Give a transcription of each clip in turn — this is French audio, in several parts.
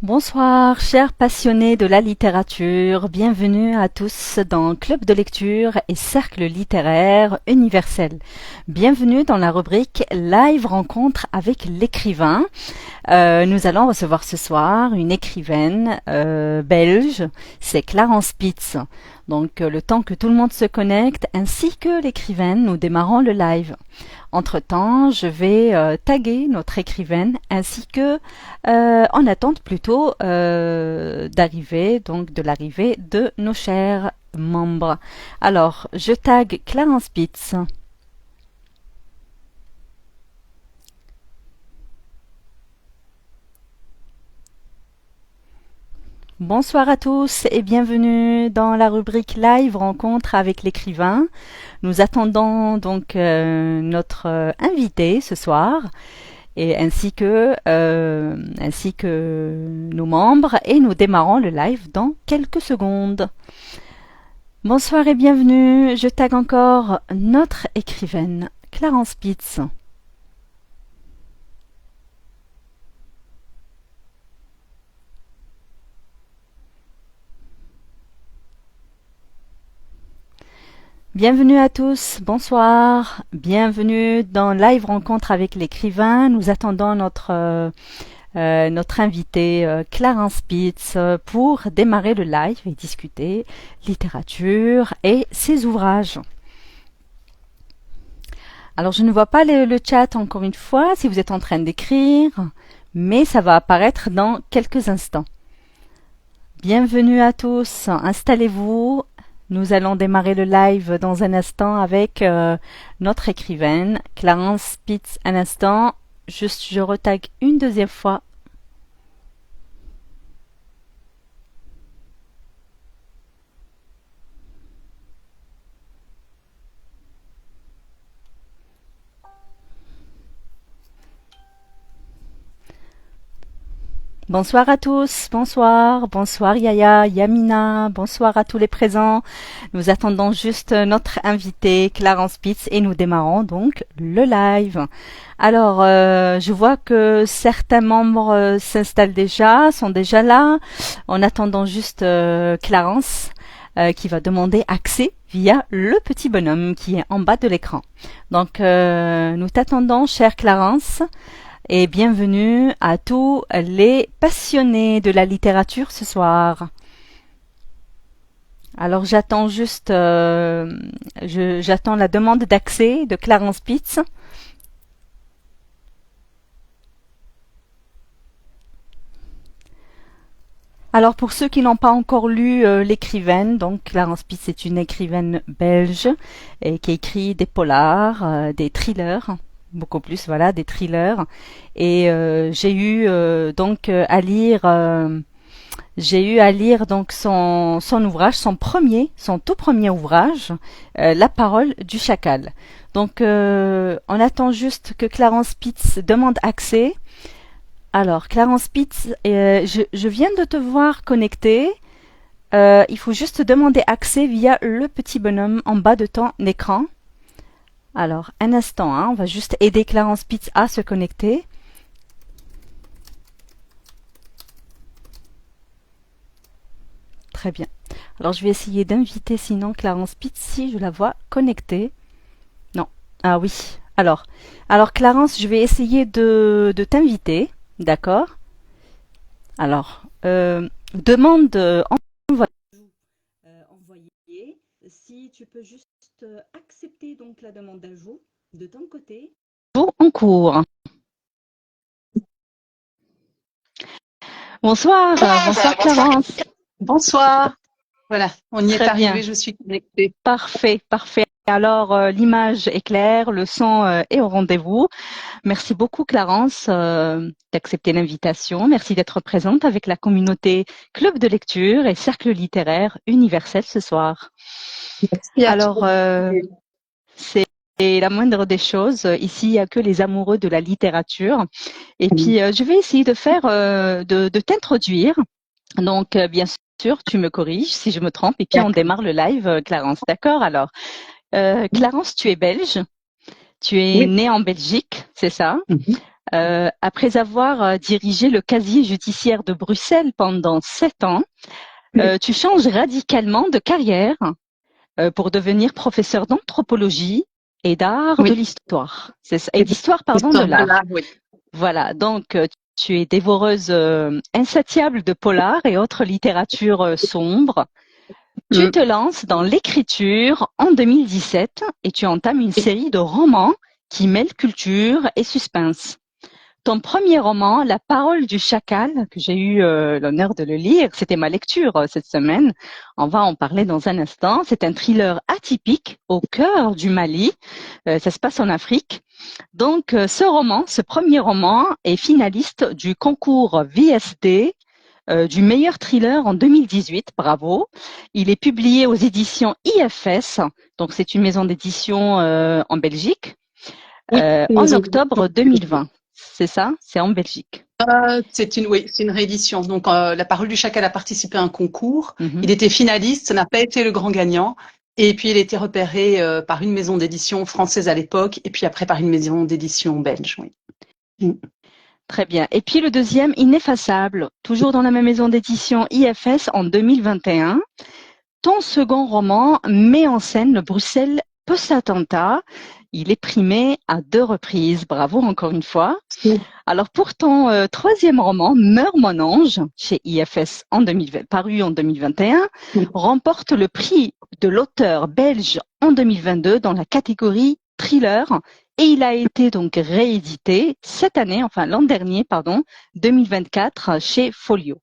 Bonsoir, chers passionnés de la littérature, bienvenue à tous dans Club de lecture et Cercle littéraire universel. Bienvenue dans la rubrique Live rencontre avec l'écrivain. Nous allons recevoir ce soir une écrivaine belge, c'est Clarence Spitz. Donc le temps que tout le monde se connecte, ainsi que l'écrivaine, nous démarrons le live. Entre-temps, je vais taguer notre écrivaine ainsi que en attente plutôt d'arrivée, donc de l'arrivée de nos chers membres. Alors, je tague Clarence Spitz. Bonsoir à tous et bienvenue dans la rubrique Live rencontre avec l'écrivain. Nous attendons donc notre invité ce soir et ainsi que nos membres et nous démarrons le live dans quelques secondes. Bonsoir et bienvenue. Je tag encore notre écrivaine Clarence Spitz. Bienvenue à tous, bonsoir, bienvenue dans Live Rencontre avec l'écrivain. Nous attendons notre invité Clarence Spitz pour démarrer le live et discuter littérature et ses ouvrages. Alors je ne vois pas le chat encore une fois si vous êtes en train d'écrire, mais ça va apparaître dans quelques instants. Bienvenue à tous, installez-vous. Nous allons démarrer le live dans un instant avec notre écrivaine, Clarence Spitz. Un instant, je retag une deuxième fois. Bonsoir à tous, bonsoir Yaya, Yamina, bonsoir à tous les présents. Nous attendons juste notre invité Clarence Spitz et nous démarrons donc le live. Alors, je vois que certains membres s'installent déjà, sont déjà là. En attendant juste Clarence qui va demander accès via le petit bonhomme qui est en bas de l'écran. Donc, nous t'attendons, chère Clarence. Et bienvenue à tous les passionnés de la littérature ce soir. Alors j'attends juste, j'attends la demande d'accès de Clarence Spitz. Alors pour ceux qui n'ont pas encore lu l'écrivaine, donc Clarence Spitz est une écrivaine belge et qui écrit des polars, des thrillers. Beaucoup plus, voilà, des thrillers. Et j'ai eu donc à lire, donc son ouvrage, son tout premier ouvrage, La parole du chacal. Donc on attend juste que Clarence Spitz demande accès. Alors Clarence Spitz, je viens de te voir connecté. Il faut juste demander accès via le petit bonhomme en bas de ton écran. Alors, un instant, hein, on va juste aider Clarence Spitz à se connecter. Très bien. Alors, je vais essayer d'inviter sinon Clarence Spitz si je la vois connectée. Non. Ah oui. Alors Clarence, je vais essayer de t'inviter. D'accord. Alors, demande envoyée. Si tu peux juste accepter donc la demande d'ajout de ton côté. En cours. Bonsoir, bonsoir Clarence. Bonsoir. Voilà, on y est Très arrivé, bien. je suis connectée. Parfait, parfait. Alors, l'image est claire, le son est au rendez-vous. Merci beaucoup, Clarence, d'accepter l'invitation. Merci d'être présente avec la communauté Club de lecture et Cercle littéraire universel ce soir. Merci à Alors, toi. c'est la moindre des choses. Ici, il n'y a que les amoureux de la littérature. Et puis, je vais essayer de faire, de t'introduire. Donc, bien sûr, tu me corriges si je me trompe. Et puis, on démarre le live, Clarence. D'accord? Alors, Clarence, tu es belge. Tu es Oui. née en Belgique, c'est ça? Après avoir dirigé le casier judiciaire de Bruxelles pendant 7 ans, tu changes radicalement de carrière pour devenir professeur d'anthropologie et d'art de Oui. l'histoire. Et d'histoire, pardon, de Histoire de l'art. l'art, oui. Voilà, donc tu es dévoreuse insatiable de polar et autres littératures sombres. Tu Mm. te lances dans l'écriture en 2017 et tu entames une série de romans qui mêlent culture et suspense. Ton premier roman, La parole du chacal, que j'ai eu l'honneur de le lire, c'était ma lecture cette semaine. On va en parler dans un instant. C'est un thriller atypique au cœur du Mali. Ça se passe en Afrique. Donc, ce premier roman est finaliste du concours VSD du meilleur thriller en 2018. Bravo. Il est publié aux éditions IFS. Donc, c'est une maison d'édition en Belgique Oui, une en maison octobre d'édition. 2020. C'est ça, c'est en Belgique. C'est une réédition. Donc, La Parole du Chacal a participé à un concours. Mhm. Il était finaliste, ça n'a pas été le grand gagnant. Et puis, il a été repéré par une maison d'édition française à l'époque, et puis après par une maison d'édition belge. Oui. Mm. Très bien. Et puis le deuxième, Ineffaçable, toujours dans la même maison d'édition IFS en 2021. Ton second roman met en scène le Bruxelles post-attentat. Il est primé à 2 reprises. Bravo encore une fois. Alors pour ton troisième roman, Meurs mon ange, chez IFS en 2020, paru en 2021, remporte le prix de l'auteur belge en 2022 dans la catégorie thriller et il a été donc réédité cette année, enfin l'an dernier, pardon, 2024 chez Folio.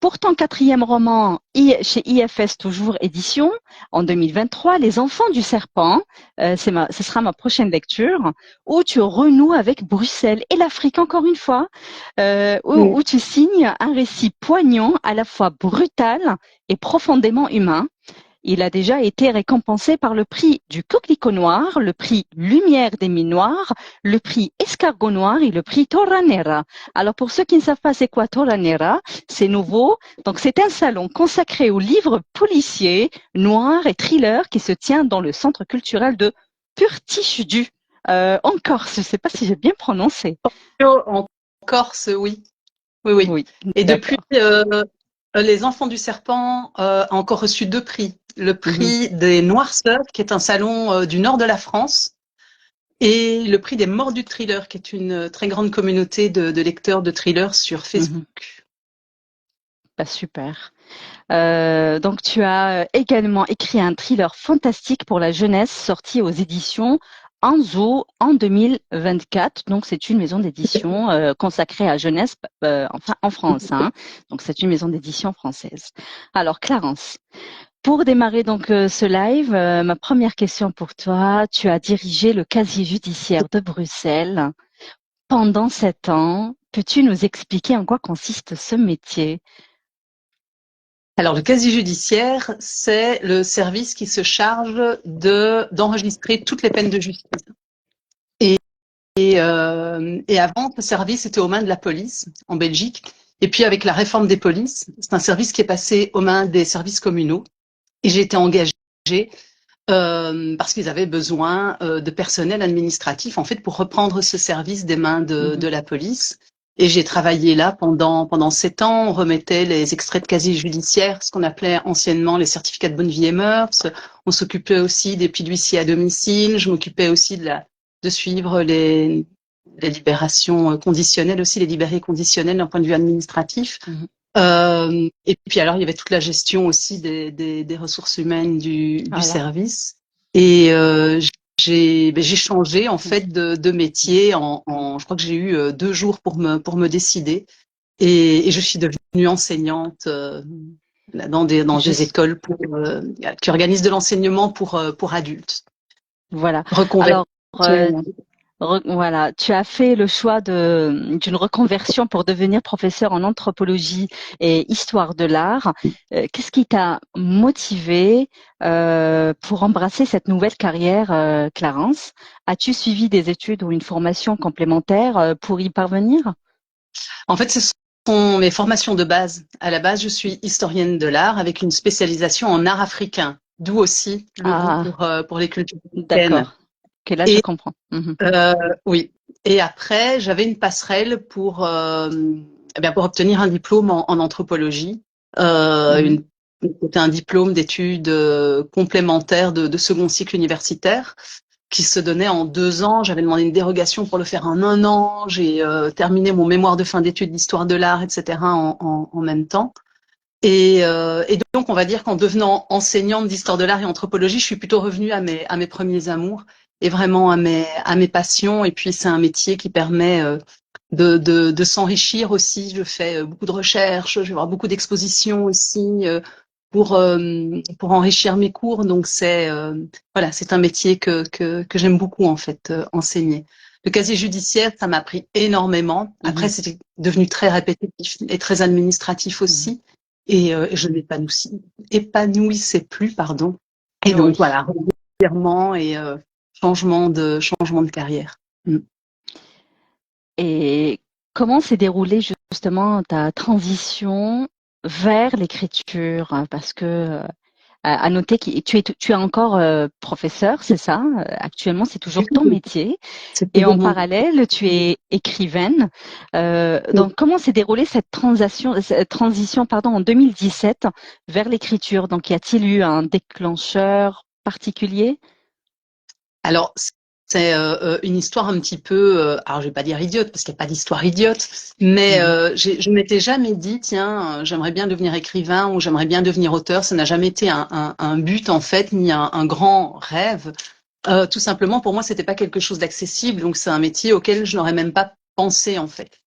Pour ton quatrième roman, chez IFS toujours édition, en 2023, Les Enfants du Serpent, ce sera ma prochaine lecture, où tu renoues avec Bruxelles et l'Afrique encore une fois, où tu signes un récit poignant, à la fois brutal et profondément humain. Il a déjà été récompensé par le prix du Coquelicot Noir, le prix Lumière des Mines Noires, le prix Escargot Noir et le prix Torranera. Alors pour ceux qui ne savent pas c'est quoi Torranera, c'est nouveau. Donc c'est un salon consacré aux livres policiers, noirs et thrillers qui se tient dans le centre culturel de Purtichdu, en Corse. Je ne sais pas si j'ai bien prononcé. En Corse, oui. Oui, oui. Oui, Et depuis, d'accord. Les Enfants du Serpent a encore reçu 2 prix. Le Mhm, prix des Noirceurs, qui est un salon du nord de la France, et le prix des Morts du Thriller, qui est une très grande communauté de lecteurs de thrillers sur mhm. Facebook. Bah, super. Donc tu as également écrit un thriller fantastique pour la jeunesse sorti aux éditions Anzo en 2024. Donc c'est une maison d'édition consacrée à jeunesse, enfin en France. Hein. Donc c'est une maison d'édition française. Alors Clarence, pour démarrer donc ce live, ma première question pour toi, tu as dirigé le casier judiciaire de Bruxelles pendant 7 ans. Peux-tu nous expliquer en quoi consiste ce métier? Alors, le casier judiciaire, c'est le service qui se charge d'enregistrer toutes les peines de justice. Et avant, ce service était aux mains de la police en Belgique. Et puis, avec la réforme des polices, c'est un service qui est passé aux mains des services communaux. Et j'ai été engagée parce qu'ils avaient besoin de personnel administratif, en fait, pour reprendre ce service des mains de la police. Et j'ai travaillé là pendant 7 ans. On remettait les extraits de casier judiciaire, ce qu'on appelait anciennement les certificats de bonne vie et mœurs. On s'occupait aussi des plis d'huissier à domicile. Je m'occupais aussi de suivre les libérations conditionnelles aussi, les libérés conditionnels d'un point de vue administratif. Mhm. Et puis alors, il y avait toute la gestion aussi des ressources humaines du Voilà. service. Et j'ai changé en fait de métier je crois que j'ai eu 2 jours pour me décider. Et je suis devenue enseignante dans des Juste, écoles qui organisent de l'enseignement pour adultes. voilà. Alors, euh, Reconversion. voilà, tu as fait le choix d'une reconversion pour devenir professeur en anthropologie et histoire de l'art. Qu'est-ce qui t'a motivé pour embrasser cette nouvelle carrière, Clarence? As-tu suivi des études ou une formation complémentaire pour y parvenir? En fait, ce sont mes formations de base. À la base, je suis historienne de l'art avec une spécialisation en art africain, d'où aussi le goût Ah, pour les cultures africaines. d'accord. Ok, là, je Et comprends. Mhm. euh, oui. Et après, j'avais une passerelle pour obtenir un diplôme en anthropologie. Euh, C'était un diplôme d'études complémentaires de second cycle universitaire qui se donnait en 2 ans. J'avais demandé une dérogation pour le faire en 1 an. J'ai terminé mon mémoire de fin d'études d'histoire de l'art, etc. en même temps. Et donc, on va dire qu'en devenant enseignante d'histoire de l'art et anthropologie, je suis plutôt revenue à mes premiers amours et vraiment à mes passions. Et puis, c'est un métier qui permet de s'enrichir aussi. Je fais beaucoup de recherches, je vais voir beaucoup d'expositions aussi pour enrichir mes cours. Donc, voilà, c'est un métier que j'aime beaucoup, en fait, enseigner. Le casier judiciaire, ça m'a pris énormément. Après, c'était devenu très répétitif et très administratif aussi. Et je m'épanouissais plus, pardon. Et donc Oui. voilà, revirement et changement de carrière. Mm. Et comment s'est déroulée justement ta transition vers l'écriture? Parce que à noter que tu es encore professeur, c'est ça? Actuellement, c'est toujours ton métier. C'est Et toujours en mon. parallèle, tu es écrivaine. Donc, comment s'est déroulée cette transition, pardon, en 2017 vers l'écriture? Donc, y a-t-il eu un déclencheur particulier? Alors, c'est une histoire un petit peu, alors je vais pas dire idiote, parce qu'il n'y a pas d'histoire idiote, mais Mhm. je m'étais jamais dit, tiens, j'aimerais bien devenir écrivain ou j'aimerais bien devenir auteur. Ça n'a jamais été un but, en fait, ni un grand rêve. Tout simplement, pour moi, c'était pas quelque chose d'accessible, donc c'est un métier auquel je n'aurais même pas pensé, en fait.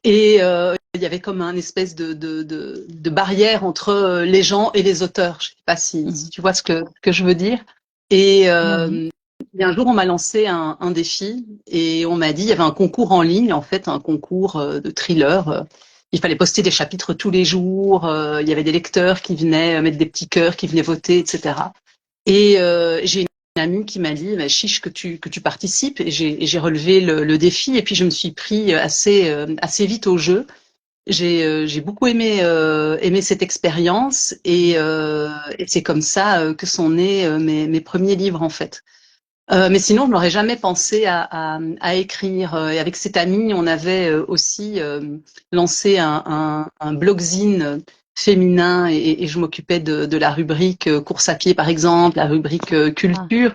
Et il y avait comme un espèce de barrière entre les gens et les auteurs. Je sais pas si Mhm. tu vois ce que je veux dire. Et Oui. un jour, on m'a lancé un défi et on m'a dit, il y avait un concours en ligne, en fait, un concours de thriller. Il fallait poster des chapitres tous les jours. Il y avait des lecteurs qui venaient mettre des petits cœurs, qui venaient voter, etc. Et j'ai une amie qui m'a dit, bah, chiche que tu participes. Et j'ai relevé le défi. Et puis je me suis pris assez vite au jeu. J'ai beaucoup aimé cette expérience et c'est comme ça que sont nés mes premiers livres en fait. Mais sinon, je n'aurais jamais pensé à écrire. Et avec cette amie, on avait aussi lancé un blogzine féminin et je m'occupais de la rubrique course à pied, par exemple, la rubrique Ah, culture.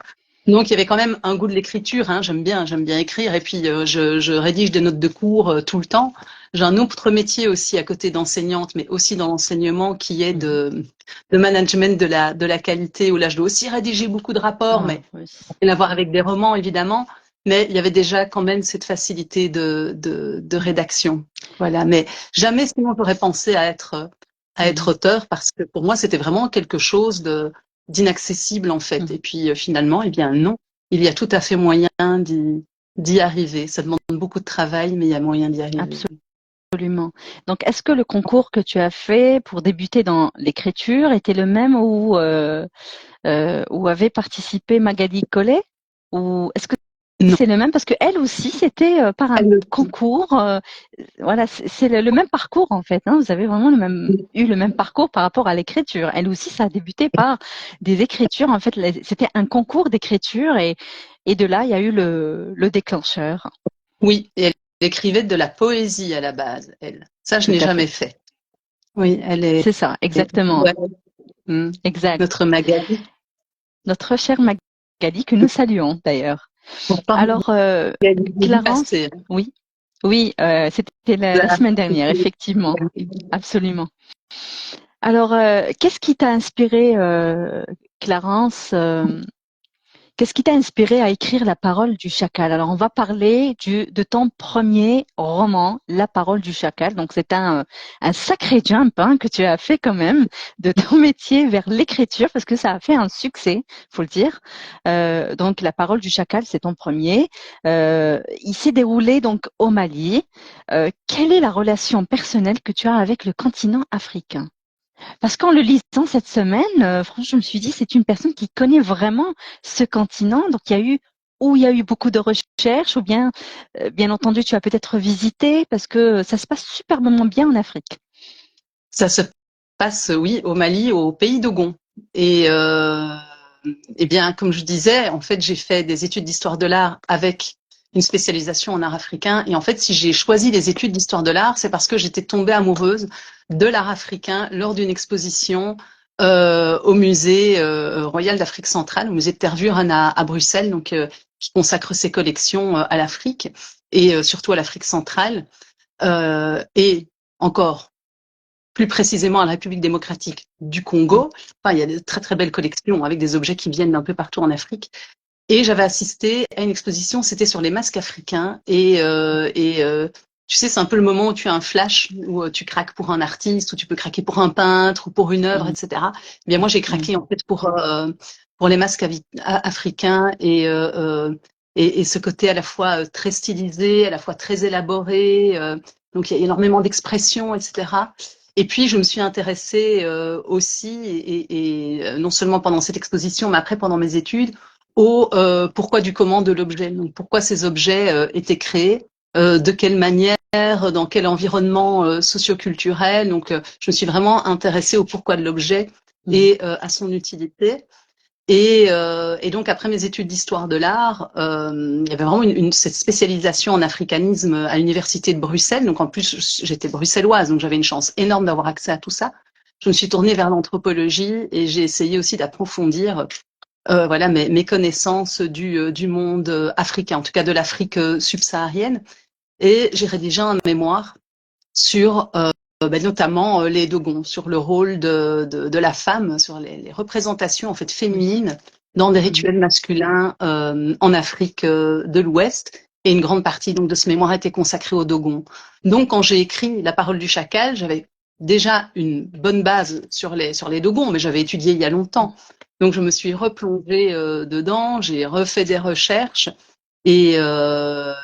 Donc, il y avait quand même un goût de l'écriture. Hein. J'aime bien écrire. Et puis, je rédige des notes de cours tout le temps. J'ai un autre métier aussi à côté d'enseignante, mais aussi dans l'enseignement, qui est mhm. de management de la qualité, où là, je dois aussi rédiger beaucoup de rapports, Ah, mais oui. rien à voir avec des romans, évidemment, mais il y avait déjà quand même cette facilité de rédaction. Voilà, mais jamais sinon j'aurais pensé à être Mhm. auteur parce que pour moi c'était vraiment quelque chose d'inaccessible en fait. Mhm. Et puis finalement, eh bien non, il y a tout à fait moyen d'y arriver. Ça demande beaucoup de travail, mais il y a moyen d'y arriver. Absolument. Donc, est-ce que le concours que tu as fait pour débuter dans l'écriture était le même où avait participé Magali Collet? Ou est-ce que Non, c'est le même? Parce que elle aussi, c'était par un elle concours. Voilà, c'est le même parcours en fait. Hein. Vous avez vraiment eu le même parcours par rapport à l'écriture. Elle aussi, ça a débuté par des écritures. En fait, c'était un concours d'écriture et de là, il y a eu le déclencheur. oui, et elle écrivait de la poésie à la base, elle. Ça, je Tout n'ai à jamais fait. fait. Oui, elle est. C'est ça, exactement. Ouais. Hmm. Exact. Notre Magali. Notre chère Magali, que nous saluons d'ailleurs. Pourtant, Alors, Magali, j'ai vu Clarence, passer. oui, oui, c'était la semaine dernière, effectivement, absolument. Alors, qu'est-ce qui t'a inspiré, Clarence, qu'est-ce qui t'a inspiré à écrire La Parole du Chacal? Alors, on va parler de ton premier roman, La Parole du Chacal. Donc, c'est un sacré jump hein, que tu as fait quand même de ton métier vers l'écriture parce que ça a fait un succès, faut le dire. Donc, La Parole du Chacal, c'est ton premier. Il s'est déroulé donc au Mali. Quelle est la relation personnelle que tu as avec le continent africain? Parce qu'en le lisant cette semaine, franchement, je me suis dit, c'est une personne qui connaît vraiment ce continent. Donc, il y a eu beaucoup de recherches, ou bien, bien entendu, tu as peut-être visité, parce que ça se passe superbement bien en Afrique. Ça se passe, oui, au Mali, au pays d'Ogon. Et eh bien, comme je disais, en fait, j'ai fait des études d'histoire de l'art avec une spécialisation en art africain. Et en fait, si j'ai choisi les études d'histoire de l'art, c'est parce que j'étais tombée amoureuse de l'art africain lors d'une exposition au musée royal d'Afrique centrale, au musée de Tervuren à Bruxelles, donc qui consacre ses collections à l'Afrique et surtout à l'Afrique centrale et encore plus précisément à la République démocratique du Congo. Enfin, il y a de très très belles collections avec des objets qui viennent d'un peu partout en Afrique. Et j'avais assisté à une exposition, c'était sur les masques africains. Tu sais, c'est un peu le moment où tu as un flash, où tu craques pour un artiste, ou tu peux craquer pour un peintre, ou pour une œuvre, etc. Eh bien, moi, j'ai craqué en fait pour les masques africains et ce côté à la fois très stylisé, à la fois très élaboré. Donc, il y a énormément d'expressions, etc. Et puis, je me suis intéressée aussi, non seulement pendant cette exposition, mais après pendant mes études, au pourquoi du comment de l'objet. Donc, pourquoi ces objets étaient créés, de quelle manière, dans quel environnement socioculturel. Donc, je me suis vraiment intéressée au pourquoi de l'objet et à son utilité. Et donc, après mes études d'histoire de l'art, il y avait vraiment cette spécialisation en africanisme à l'université de Bruxelles. Donc, en plus, j'étais bruxelloise, donc j'avais une chance énorme d'avoir accès à tout ça. Je me suis tournée vers l'anthropologie et j'ai essayé aussi d'approfondir voilà mes connaissances du monde africain, en tout cas de l'Afrique subsaharienne. Et j'ai rédigé un mémoire sur notamment les Dogons, sur le rôle de la femme, sur les représentations en fait féminines dans des rituels masculins en Afrique de l'Ouest. Et une grande partie donc de ce mémoire a été consacrée aux Dogons. Donc, quand j'ai écrit La parole du chacal, j'avais déjà une bonne base sur les Dogons, mais j'avais étudié il y a longtemps. Donc, je me suis replongée dedans, j'ai refait des recherches. Et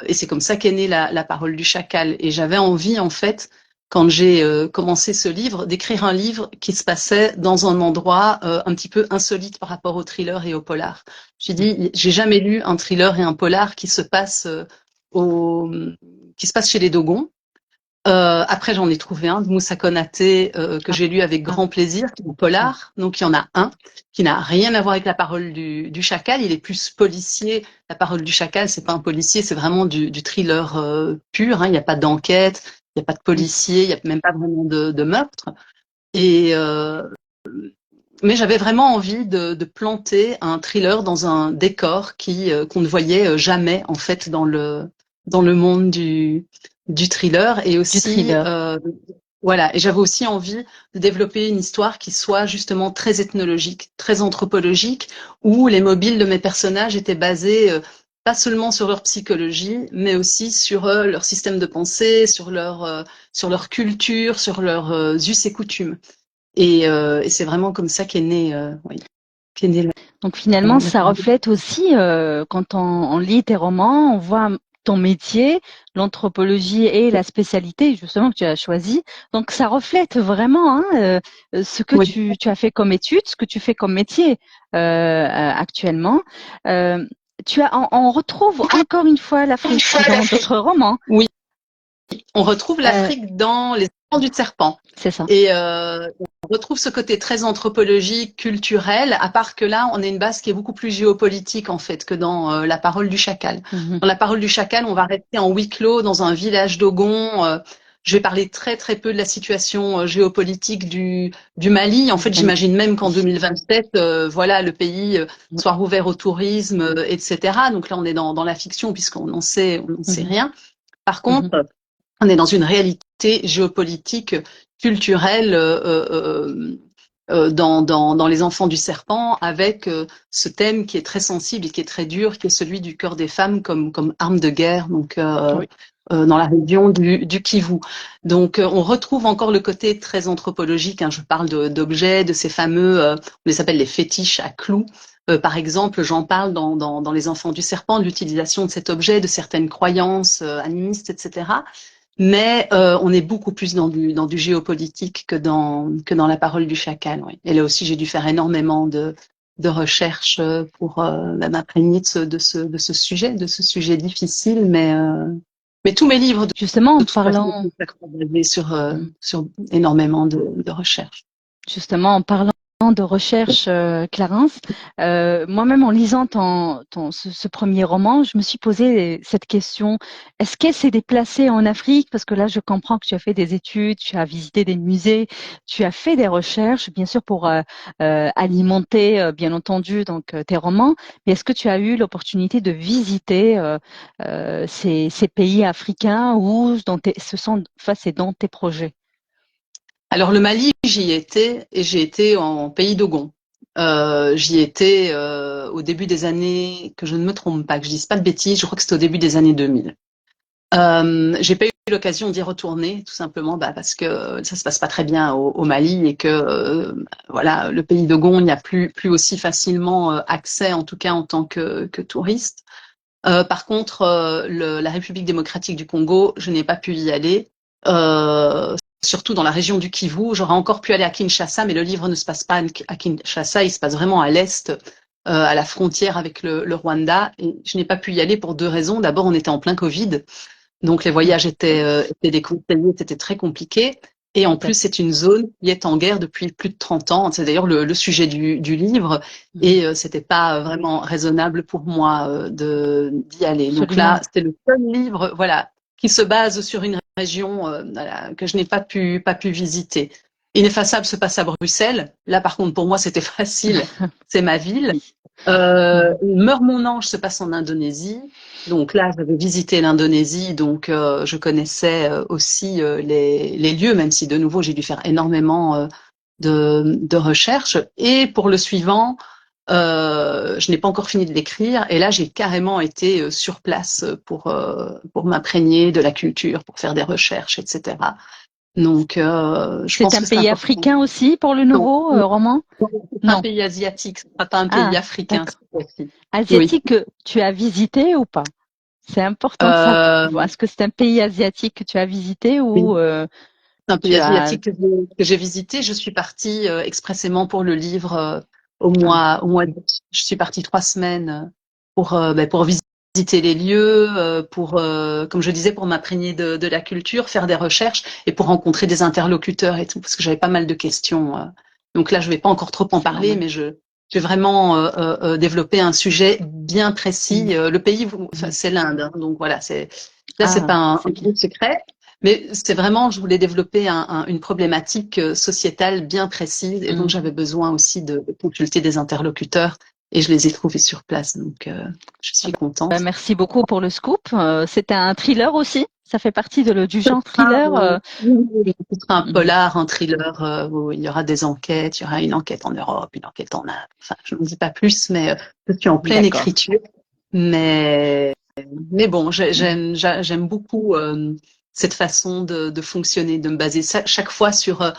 c'est comme ça qu'est née la parole du chacal. Et j'avais envie, en fait, quand j'ai commencé ce livre, d'écrire un livre qui se passait dans un endroit un petit peu insolite par rapport au thriller et au polar. J'ai dit, j'ai jamais lu un thriller et un polar qui se passe chez les Dogons. Après, j'en ai trouvé un de Moussa Konaté que j'ai lu avec grand plaisir, qui est un polar. Donc, il y en a un qui n'a rien à voir avec la parole du chacal. Il est plus policier. La parole du chacal, c'est pas un policier, c'est vraiment du thriller pur. Hein. Il n'y a pas d'enquête, il n'y a pas de policier, il n'y a même pas vraiment de meurtre. Et mais j'avais vraiment envie de planter un thriller dans un décor qu'on ne voyait jamais en fait dans le monde du thriller et aussi voilà. Et j'avais aussi envie de développer une histoire qui soit justement très ethnologique, très anthropologique, où les mobiles de mes personnages étaient basés pas seulement sur leur psychologie, mais aussi sur leur système de pensée, sur leur culture, sur leurs us et coutumes. Et c'est vraiment comme ça qu'est né Donc finalement, ça reflète aussi, quand on lit tes romans, on voit ton métier, l'anthropologie et la spécialité justement que tu as choisi. Donc ça reflète vraiment ce que tu as fait comme étude, ce que tu fais comme métier actuellement. On retrouve encore une fois l'Afrique dans d'autres romans. Oui, on retrouve l'Afrique dans Les Enfants du Serpent. C'est ça. Et on retrouve ce côté très anthropologique, culturel, à part que là, on a une base qui est beaucoup plus géopolitique en fait que dans La parole du chacal. Dans La parole du chacal, on va rester en huis clos dans un village Dogon. Je vais parler très très peu de la situation géopolitique du Mali. En fait, j'imagine même qu'en 2027, voilà, le pays soit rouvert au tourisme, etc. Donc là, on est dans la fiction puisqu'on n'en sait rien. Par contre, on est dans une réalité géopolitique, culturelle dans Les Enfants du Serpent, avec ce thème qui est très sensible et qui est très dur, qui est celui du cœur des femmes comme arme de guerre, donc dans la région du Kivu. Donc on retrouve encore le côté très anthropologique. Hein, je parle d'objets, de ces fameux, on les appelle les fétiches à clous. Par exemple, j'en parle dans Les Enfants du Serpent, de l'utilisation de cet objet, de certaines croyances animistes, etc. Mais on est beaucoup plus dans du géopolitique que dans La parole du chacal. Oui. Et là aussi, j'ai dû faire énormément de recherches pour m'imprégner de ce sujet difficile. Mais tous mes livres, justement, en parlant sont basés sur énormément de recherches. Justement, en parlant de recherche, Clarence. Moi-même, en lisant ce premier roman, je me suis posé cette question. Est-ce qu'elle s'est déplacée en Afrique? Parce que là, je comprends que tu as fait des études, tu as visité des musées, tu as fait des recherches, bien sûr, pour alimenter, bien entendu, donc tes romans. Mais est-ce que tu as eu l'opportunité de visiter ces pays africains ou c'est dans tes projets? Alors le Mali, j'y étais et j'ai été en pays d'Ogon. J'y étais au début des années, que je ne me trompe pas, que je dise pas de bêtises, je crois que c'était au début des années 2000. J'ai pas eu l'occasion d'y retourner, tout simplement parce que ça se passe pas très bien au Mali et que voilà, le pays d'Ogon, il n'y a plus aussi facilement accès, en tout cas en tant que touriste. Par contre, la République démocratique du Congo, je n'ai pas pu y aller. Surtout dans la région du Kivu. J'aurais encore pu aller à Kinshasa, mais le livre ne se passe pas à Kinshasa, il se passe vraiment à l'est, à la frontière avec le Rwanda. Et je n'ai pas pu y aller pour deux raisons. D'abord, on était en plein Covid, donc les voyages étaient déconseillés, c'était très compliqué. Et en plus, c'est une zone qui est en guerre depuis plus de 30 ans. C'est d'ailleurs le sujet du livre. Et c'était pas vraiment raisonnable pour moi d'y aller. Absolument. Donc là, c'était le seul livre, voilà, qui se base sur une région voilà, que je n'ai pas pu visiter. Ineffaçable se passe à Bruxelles. Là, par contre, pour moi, c'était facile. C'est ma ville. Meurt mon ange se passe en Indonésie. Donc là, j'avais visité l'Indonésie, donc je connaissais aussi les lieux, même si de nouveau j'ai dû faire énormément de recherches. Et pour le suivant, je n'ai pas encore fini de l'écrire, et là j'ai carrément été sur place pour m'imprégner de la culture, pour faire des recherches, etc. Donc, je pense que c'est un pays africain aussi pour le nouveau roman? Non, un pays asiatique, ce sera pas un pays africain. Asiatique, oui. Tu as visité ou pas? C'est important de savoir. Est-ce que c'est un pays asiatique que tu as visité ou c'est un pays asiatique que j'ai visité. Je suis partie expressément pour le livre au mois d'août. Je suis partie 3 semaines pour visiter les lieux, comme je disais, pour m'imprégner de la culture, faire des recherches et pour rencontrer des interlocuteurs et tout, parce que j'avais pas mal de questions. Donc là, je vais pas encore trop en parler, mais je vais vraiment développer un sujet bien précis. Le pays, c'est l'Inde, hein, donc voilà, c'est pas un gros secret. Mais c'est vraiment, je voulais développer une problématique sociétale bien précise, et donc j'avais besoin aussi de consulter des interlocuteurs, et je les ai trouvés sur place, donc je suis contente. Merci beaucoup pour le scoop. C'était un thriller aussi? Ça fait partie du genre thriller? Ce sera un polar, un thriller où il y aura des enquêtes, il y aura une enquête en Europe, une enquête en Inde. Enfin, je ne dis pas plus, mais je suis en pleine écriture. Mais bon, j'aime beaucoup cette façon de fonctionner, de me baser chaque fois sur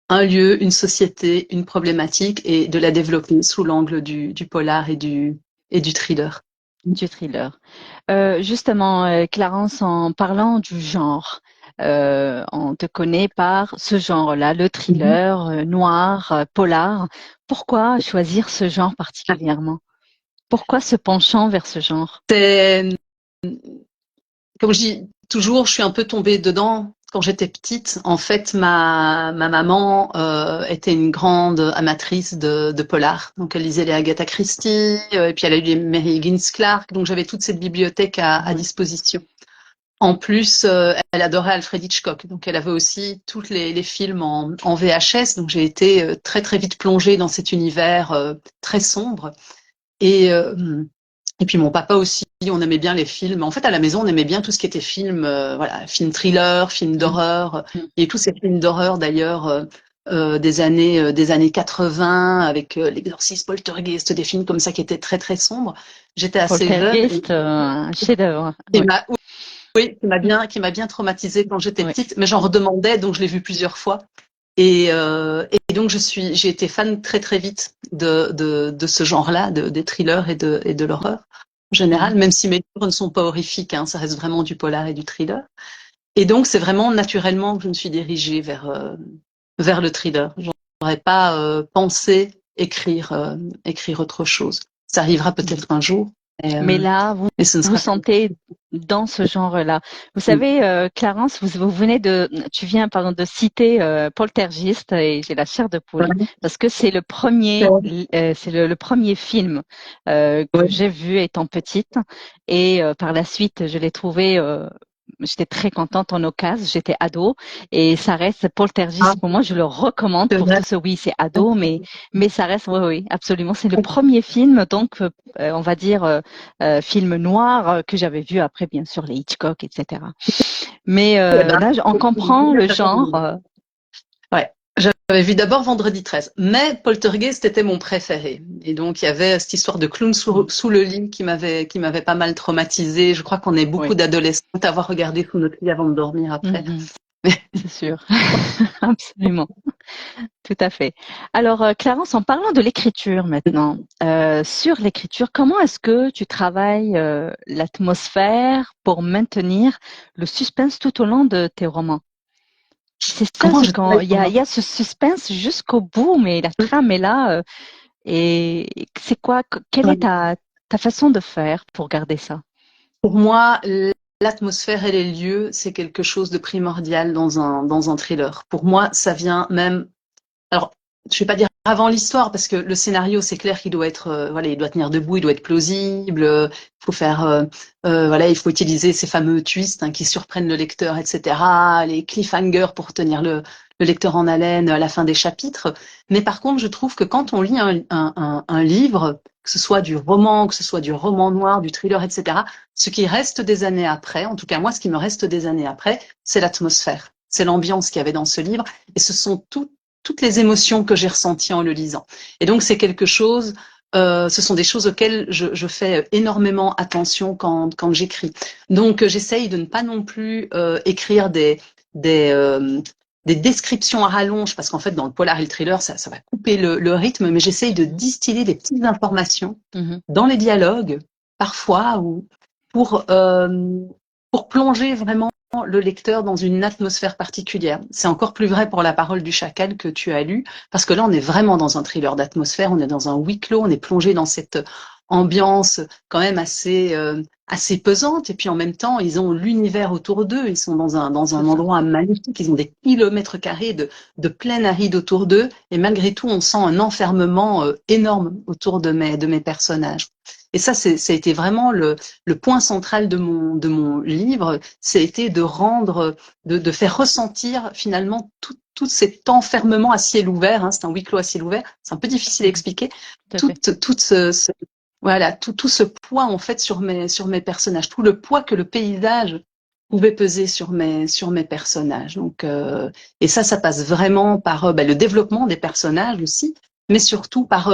un lieu, une société, une problématique, et de la développer sous l'angle du polar et du thriller. Du thriller. Justement, Clarence, en parlant du genre, on te connaît par ce genre-là, le thriller, noir, polar. Pourquoi choisir ce genre particulièrement? Pourquoi ce penchant vers ce genre? Comme je dis toujours, je suis un peu tombée dedans quand j'étais petite. En fait, ma maman était une grande amatrice de polar. Donc, elle lisait les Agatha Christie, et puis elle a lu les Mary Higgins Clark. Donc, j'avais toute cette bibliothèque à disposition. En plus, elle adorait Alfred Hitchcock. Donc, elle avait aussi tous les films en VHS. Donc, j'ai été très, très vite plongée dans cet univers très sombre. Et puis mon papa aussi, on aimait bien les films. En fait, à la maison, on aimait bien tout ce qui était film, voilà, film thriller, film d'horreur. Et tous ces films d'horreur d'ailleurs des années 80 avec L'Exorciste, Poltergeist, des films comme ça qui étaient très très sombres. J'étais assez jeune. Poltergeist, un chef-d'œuvre. Oui, qui m'a bien traumatisée quand j'étais petite, mais j'en redemandais, donc je l'ai vu plusieurs fois. Et donc j'ai été fan très très vite de ce genre-là, des thrillers et de l'horreur en général, même si mes livres ne sont pas horrifiques, hein, ça reste vraiment du polar et du thriller. Et donc c'est vraiment naturellement que je me suis dirigée vers le thriller. J'aurais pas pensé écrire autre chose. Ça arrivera peut-être un jour, Mais là, et ce ne vous sera sentez dans ce genre-là. Vous savez, Clarence, vous venez tu viens, pardon, de citer Poltergeist et j'ai la chair de poule parce que c'est le premier film que j'ai vu étant petite et par la suite, je l'ai trouvé. J'étais très contente en occasion, j'étais ado et ça reste ah, Poltergeist pour moi, je le recommande c'est pour vrai. tous ceux, oui, c'est ado, mais ça reste, oui, oui, absolument, c'est le premier film, donc on va dire film noir que j'avais vu après, bien sûr, les Hitchcock, etc. Mais Eh ben, là, on comprend le genre. ouais. J'avais vu d'abord Vendredi 13, mais Poltergeist était mon préféré. Et donc, il y avait cette histoire de clown sous le lit qui m'avait pas mal traumatisée. Je crois qu'on est beaucoup Oui, d'adolescents à avoir regardé sous notre lit avant de dormir après. mhm, c'est sûr, absolument, tout à fait. Alors, Clarence, en parlant de l'écriture maintenant, sur l'écriture, comment est-ce que tu travailles l'atmosphère pour maintenir le suspense tout au long de tes romans? C'est ça, Comment c'est je quand travaille pour il y a ce suspense jusqu'au bout, mais la trame est là. Et c'est quoi, quelle est ta façon de faire pour garder ça? Pour moi, l'atmosphère et les lieux, c'est quelque chose de primordial dans un thriller. Pour moi, ça vient même. Alors, je vais pas dire avant l'histoire parce que le scénario, c'est clair qu'il doit être, voilà, il doit tenir debout, il doit être plausible. Il faut faire, voilà, il faut utiliser ces fameux twists qui surprennent le lecteur, etc. Les cliffhangers pour tenir le lecteur en haleine à la fin des chapitres. Mais par contre, je trouve que quand on lit un livre, que ce soit du roman, que ce soit du roman noir, du thriller, etc., ce qui reste des années après, en tout cas moi, ce qui me reste des années après, c'est l'atmosphère, c'est l'ambiance qu'il y avait dans ce livre, et ce sont toutes les émotions que j'ai ressenties en le lisant. Et donc c'est quelque chose, ce sont des choses auxquelles je fais énormément attention quand j'écris. Donc j'essaye de ne pas non plus écrire des, euh, des descriptions à rallonge, parce qu'en fait dans le polar et le thriller, ça va couper le rythme, mais j'essaye de distiller des petites informations Mhm. dans les dialogues, parfois, ou pour, pour plonger vraiment le lecteur dans une atmosphère particulière. C'est encore plus vrai pour La Parole du Chacal que tu as lu, parce que là, on est vraiment dans un thriller d'atmosphère, on est dans un huis clos, on est plongé dans cette ambiance quand même assez pesante, et puis en même temps, ils ont l'univers autour d'eux, ils sont dans C'est un ça. endroit magnifique, ils ont des kilomètres carrés de plaine aride autour d'eux, et malgré tout, on sent un enfermement énorme autour de mes personnages. Et ça, ça a été vraiment le point central de mon livre, ça a été de rendre, de faire ressentir finalement tout cet enfermement à ciel ouvert, c'est un huis clos à ciel ouvert, c'est un peu difficile à Mhm. expliquer, Tout à fait. tout voilà, tout ce poids en fait sur mes personnages, tout le poids que le paysage pouvait peser sur mes personnages. Donc, et ça passe vraiment par le développement des personnages aussi, mais surtout par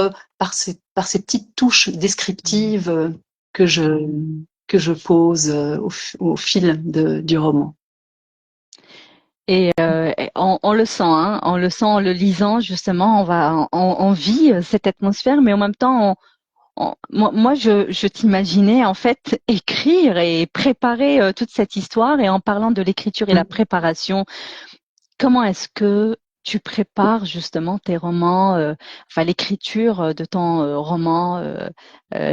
ces petites touches Mhm. descriptives que je, que je pose au fil du roman. Et on le sent, hein, on le sent en le lisant, justement, on vit cette atmosphère, mais en même temps, moi, je t'imaginais en fait écrire et préparer toute cette histoire et en parlant de l'écriture et la préparation, comment est-ce que tu prépares justement tes romans, enfin l'écriture de ton roman,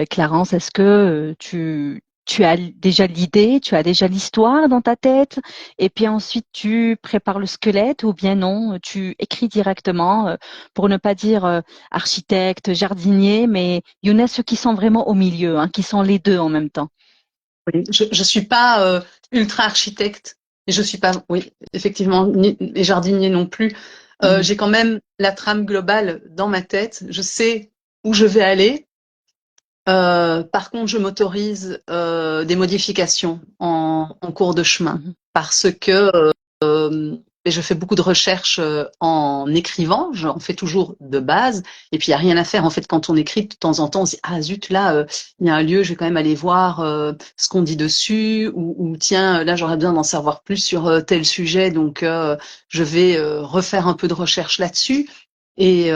Clarence? Est-ce que tu as déjà l'idée, tu as déjà l'histoire dans ta tête, et puis ensuite tu prépares le squelette, ou bien non, tu écris directement, pour ne pas dire architecte, jardinier, mais il y en a ceux qui sont vraiment au milieu, hein, qui sont les deux en même temps. Oui, je suis pas ultra architecte et je suis pas, oui, effectivement, ni et jardinier non plus. Mhm, J'ai quand même la trame globale dans ma tête. Je sais où je vais aller. Par contre, je m'autorise des modifications en cours de chemin mhm, parce que et je fais beaucoup de recherches en écrivant, j'en fais toujours de base, et puis il n'y a rien à faire en fait quand on écrit de temps en temps, on se dit ah zut là il y a un lieu, je vais quand même aller voir ce qu'on dit dessus, ou tiens là j'aurais besoin d'en savoir plus sur tel sujet, donc je vais refaire un peu de recherche là-dessus, et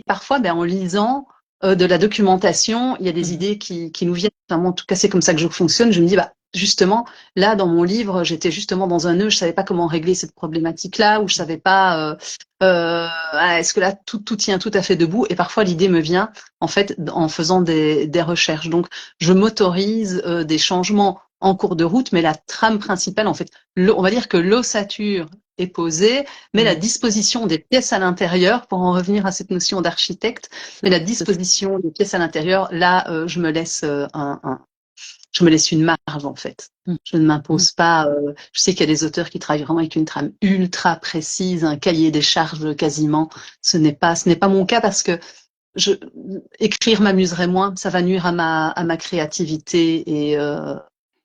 parfois en lisant de la documentation, il y a des mhm. idées qui nous viennent. Enfin, moi, en tout cas, c'est comme ça que je fonctionne. Je me dis, bah, justement, là, dans mon livre, j'étais justement dans un nœud, je savais pas comment régler cette problématique-là, ou je savais pas, est-ce que là, tout tient tout à fait debout, et parfois l'idée me vient, en fait, en faisant des recherches. Donc, je m'autorise des changements en cours de route, mais la trame principale, en fait, on va dire que l'ossature est posée, mais la disposition des pièces à l'intérieur, pour en revenir à cette notion d'architecte, mais la disposition des pièces à l'intérieur, là, je me laisse une marge en fait. Je ne m'impose pas. Je sais qu'il y a des auteurs qui travaillent vraiment avec une trame ultra précise, un cahier des charges quasiment. Ce n'est pas mon cas parce que écrire m'amuserait moins. Ça va nuire à ma créativité et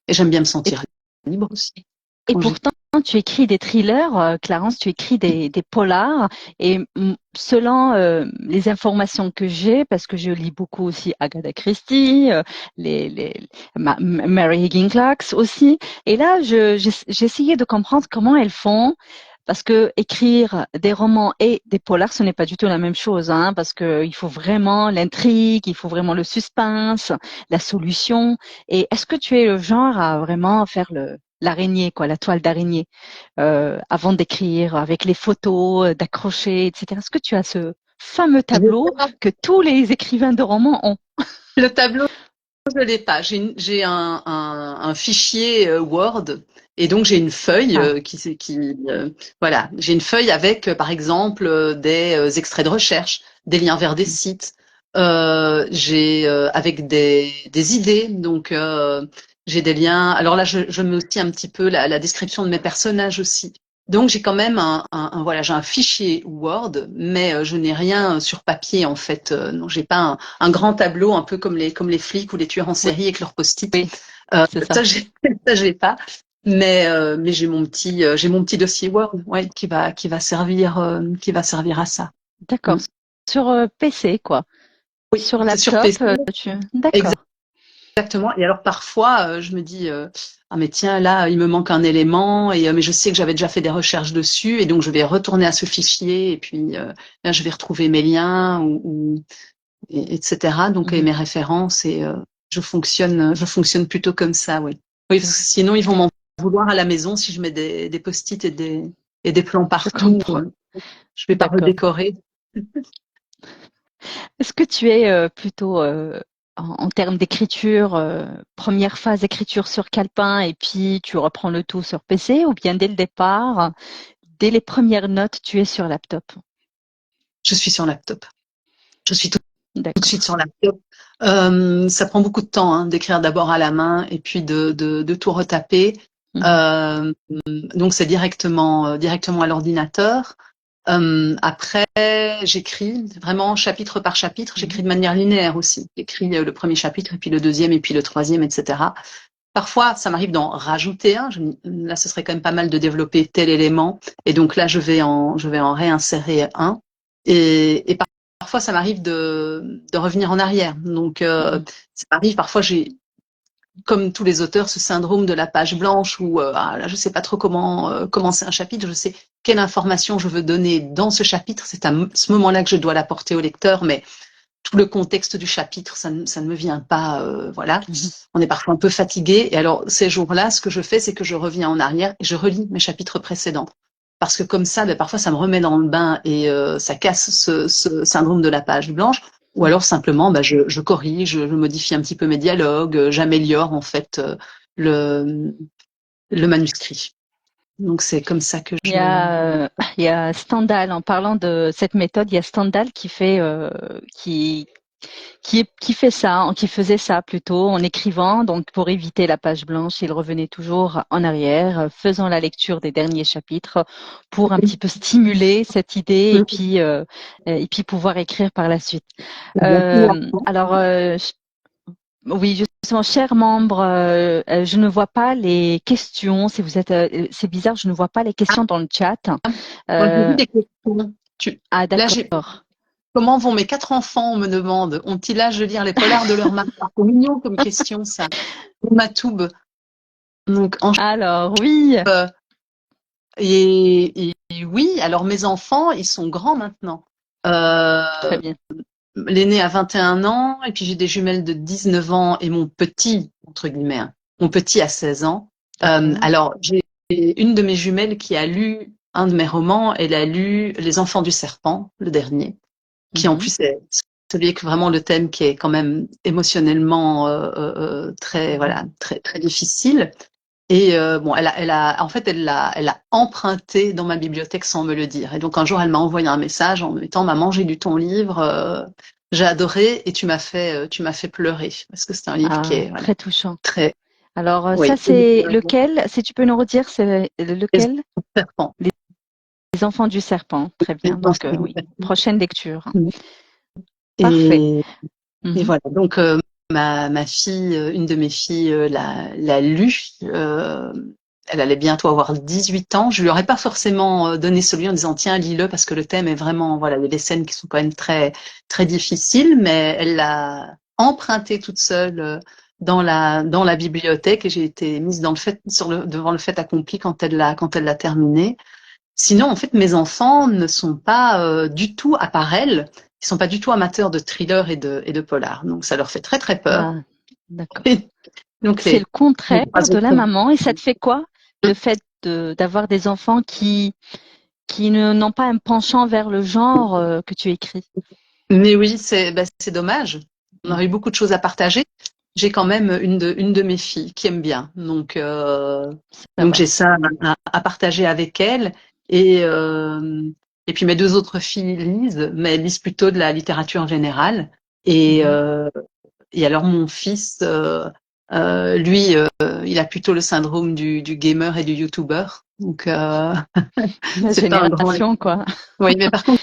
j'aime bien me sentir libre aussi. Et pourtant, tu écris des thrillers, Clarence, tu écris des polars. Et selon les informations que j'ai, parce que je lis beaucoup aussi Agatha Christie, Mary Higgins Clark aussi. Et là, j'essayais de comprendre comment elles font. Parce que écrire des romans et des polars, ce n'est pas du tout la même chose, hein, parce que il faut vraiment l'intrigue, il faut vraiment le suspense, la solution. Et est-ce que tu es le genre à vraiment faire l'araignée, quoi, la toile d'araignée, avant d'écrire, avec les photos, d'accrocher, etc. Est-ce que tu as ce fameux tableau que tous les écrivains de romans ont? Le tableau, je l'ai pas. J'ai un fichier Word et donc j'ai une feuille voilà, j'ai une feuille avec par exemple des extraits de recherche, des liens vers des sites, j'ai avec des idées, donc j'ai des liens. Alors là, je mets aussi un petit peu la description de mes personnages aussi. Donc j'ai quand même voilà, j'ai un fichier Word, mais je n'ai rien sur papier en fait. Non, j'ai pas un grand tableau un peu comme les flics ou les tueurs en série avec leurs post-it. Oui, c'est ça. Ça j'ai pas. Mais j'ai mon petit dossier Word, ouais, qui va servir à ça. D'accord. Sur PC, quoi. Oui, Sur c'est sur laptop, PC. d'accord. Exactement. Et alors parfois, je me dis ah mais tiens là il me manque un élément et mais je sais que j'avais déjà fait des recherches dessus et donc je vais retourner à ce fichier et puis là je vais retrouver mes liens etc. Donc et mes références et je fonctionne plutôt comme ça, oui. Oui parce que sinon ils vont m'en vouloir à la maison si je mets des post-it et des plans Je partout. comprends. Je vais pas D'accord. redécorer. Est-ce que tu es plutôt en termes d'écriture, première phase écriture sur calepin et puis tu reprends le tout sur PC ou bien dès le départ, dès les premières notes, tu es sur laptop? Je suis sur laptop. Je suis tout de suite D'accord. sur laptop. Ça prend beaucoup de temps hein, d'écrire d'abord à la main et puis de tout retaper. Euh, donc c'est directement à l'ordinateur. Après, j'écris vraiment chapitre par chapitre. J'écris de manière linéaire aussi. J'écris le premier chapitre et puis le deuxième et puis le troisième, etc. Parfois, ça m'arrive d'en rajouter un. Là, ce serait quand même pas mal de développer tel élément. Et donc là, je vais en réinsérer un. Et parfois, ça m'arrive de revenir en arrière. Donc, ça m'arrive parfois, j'ai, comme tous les auteurs, ce syndrome de la page blanche où là, je sais pas trop comment commencer un chapitre. Je sais quelle information je veux donner dans ce chapitre. C'est à ce moment-là que je dois l'apporter au lecteur, mais tout le contexte du chapitre, ça ne me vient pas, voilà. On est parfois un peu fatigué. Et alors, ces jours-là, ce que je fais, c'est que je reviens en arrière et je relis mes chapitres précédents. Parce que comme ça, parfois, ça me remet dans le bain et ça casse ce syndrome de la page blanche. Ou alors, simplement, je corrige, je modifie un petit peu mes dialogues, j'améliore, en fait, le, le manuscrit. Donc, c'est comme ça que Il y a, il y a Stendhal, en parlant de cette méthode, il y a Stendhal qui fait ça, qui faisait ça plutôt en écrivant, donc pour éviter la page blanche, il revenait toujours en arrière, faisant la lecture des derniers chapitres pour un petit peu stimuler cette idée et puis pouvoir écrire par la suite. Alors, oui, justement, chers membres, je ne vois pas les questions. Si vous êtes, c'est bizarre, je ne vois pas les questions dans le chat. Moi, j'ai vu Euh, des questions. ah, Là, d'accord. comment vont mes 4 enfants, on me demande. Ont-ils l'âge de lire les polars de leur maman? C'est mignon comme question, ça. Matoub. Donc, Alors, oui, euh, et oui, alors mes enfants, ils sont grands maintenant. très Euh, bien. L'aîné a 21 ans, et puis j'ai des jumelles de 19 ans, et mon petit, entre guillemets, hein, mon petit a 16 ans. D'accord. Alors, j'ai une de mes jumelles qui a lu un de mes romans. Elle a lu Les Enfants du Serpent, le dernier, qui en Mhm. plus est celui avec vraiment le thème qui est quand même émotionnellement très, voilà, très, très difficile. Et bon, en fait, elle l'a emprunté dans ma bibliothèque sans me le dire. Et donc un jour, elle m'a envoyé un message en me mettant, maman, j'ai lu ton livre, j'ai adoré, et tu m'as fait pleurer parce que c'est un livre qui Ah, est voilà, très touchant. très, Alors, ça, oui, c'est lequel? Si tu peux nous redire, c'est les lequel? serpents. Les enfants du serpent. Très Les bien. Donc, enfants du oui, serpent. prochaine lecture. Parfait. Et, et Mhm. voilà. Donc ma fille, une de mes filles, l'a lu. Elle allait bientôt avoir 18 ans. Je lui aurais pas forcément donné celui en disant tiens lis-le parce que le thème est vraiment voilà il y a des scènes qui sont quand même très très difficiles, mais elle l'a emprunté toute seule dans la bibliothèque et j'ai été mise dans le fait devant le fait accompli quand elle l'a terminé. Sinon, en fait, mes enfants ne sont pas du tout, à part elle, ils sont pas du tout amateurs de thriller et de polar. Donc, ça leur fait très, très peur. Ah, d'accord. Et donc, C'est le les contraire trois de la autres. maman. Et ça te fait quoi, le fait d'avoir des enfants qui n'ont pas un penchant vers le genre que tu écris? Mais oui, c'est dommage. On aurait eu Mhm. beaucoup de choses à partager. J'ai quand même une de mes filles qui aime bien. Ça Donc va. j'ai ça à partager avec elle. Et, euh, et puis mes deux autres filles lisent, mais elles lisent plutôt de la littérature générale. Et, Mhm. Et alors mon fils, lui, il a plutôt le syndrome du gamer et du YouTuber. Donc La c'est pas un grand. génération, quoi. Oui, mais par contre,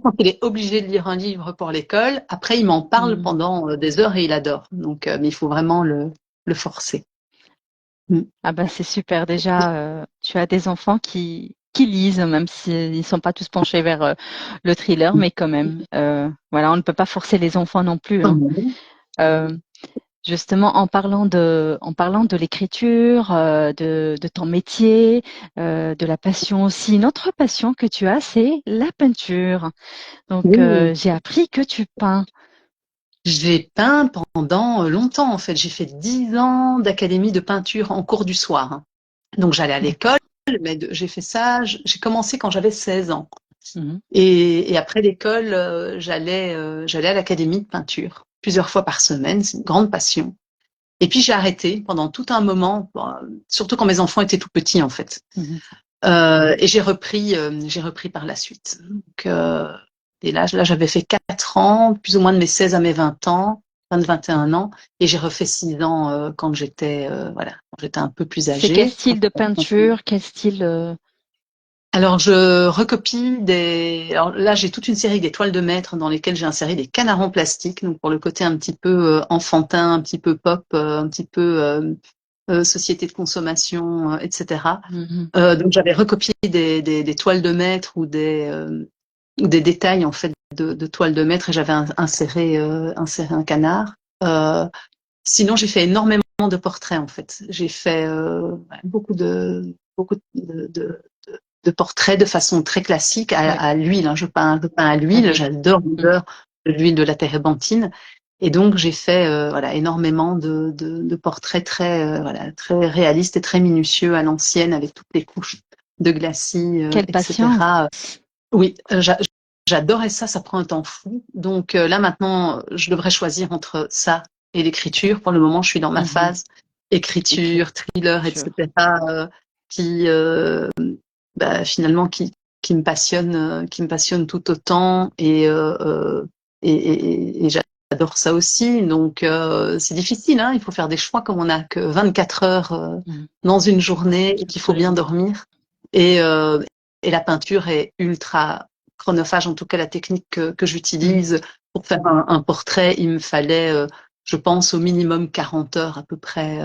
quand il est obligé de lire un livre pour l'école, après il m'en parle Mhm. pendant des heures et il adore. Mais il faut vraiment le forcer. Mm. Ah ben c'est super. Déjà, tu as des enfants qui lisent, même s'ils ne sont pas tous penchés vers le thriller, mais quand même. Voilà, on ne peut pas forcer les enfants non plus, hein. Mhm. Euh, Justement, en parlant de l'écriture, de ton métier, de la passion aussi. Une autre passion que tu as, c'est la peinture. Donc, Oui. j'ai appris que tu peins. J'ai peint pendant longtemps en fait. J'ai fait 10 ans d'académie de peinture en cours du soir, hein. Donc j'allais à l'école, D'accord. mais j'ai fait ça. J'ai commencé quand j'avais 16 ans. Mhm. Et après l'école, j'allais à l'académie de peinture plusieurs fois par semaine. C'est une grande passion. Et puis j'ai arrêté pendant tout un moment, bon, surtout quand mes enfants étaient tout petits en fait. Mhm. Et j'ai repris par la suite. Et là j'avais fait 4 ans, plus ou moins de mes 16 à mes 20 ans, 20, 21 ans, et j'ai refait 6 ans quand j'étais voilà, quand j'étais un peu plus C'est quel âgée. style de peinture? Quel style Alors je recopie des. Alors là j'ai toute une série des toiles de maître dans lesquelles j'ai inséré des canards en plastique, donc pour le côté un petit peu enfantin, un petit peu pop, un petit peu société de consommation, etc. Mhm. Donc j'avais recopié des toiles de maître ou des détails en fait de toiles de maître et j'avais inséré un canard. Sinon j'ai fait énormément de portraits en fait. J'ai fait beaucoup de portraits de façon très classique Oui. à l'huile, hein. Je peins à À l'huile. l'huile. J'adore Mhm. l'odeur de l'huile de la térébenthine. Et donc j'ai fait voilà énormément de portraits très voilà très réalistes et très minutieux à l'ancienne avec toutes les couches de glacis, Quelle patience. etc. Oui, j'adorais ça. Ça prend un temps fou. Donc là maintenant, je devrais choisir entre ça et l'écriture. Pour le moment, je suis dans ma Mhm. phase écriture, thriller, Écriture. etc. Qui finalement qui me passionne tout autant et j'adore ça aussi. Donc c'est difficile, hein. Il faut faire des choix comme on n'a que 24 heures Mhm. dans une journée et qu'il faut bien Absolument. dormir. Et, euh, et la peinture est ultra chronophage, en tout cas la technique que Mhm. j'utilise pour faire un portrait, il me fallait, je pense, au minimum 40 heures à peu près.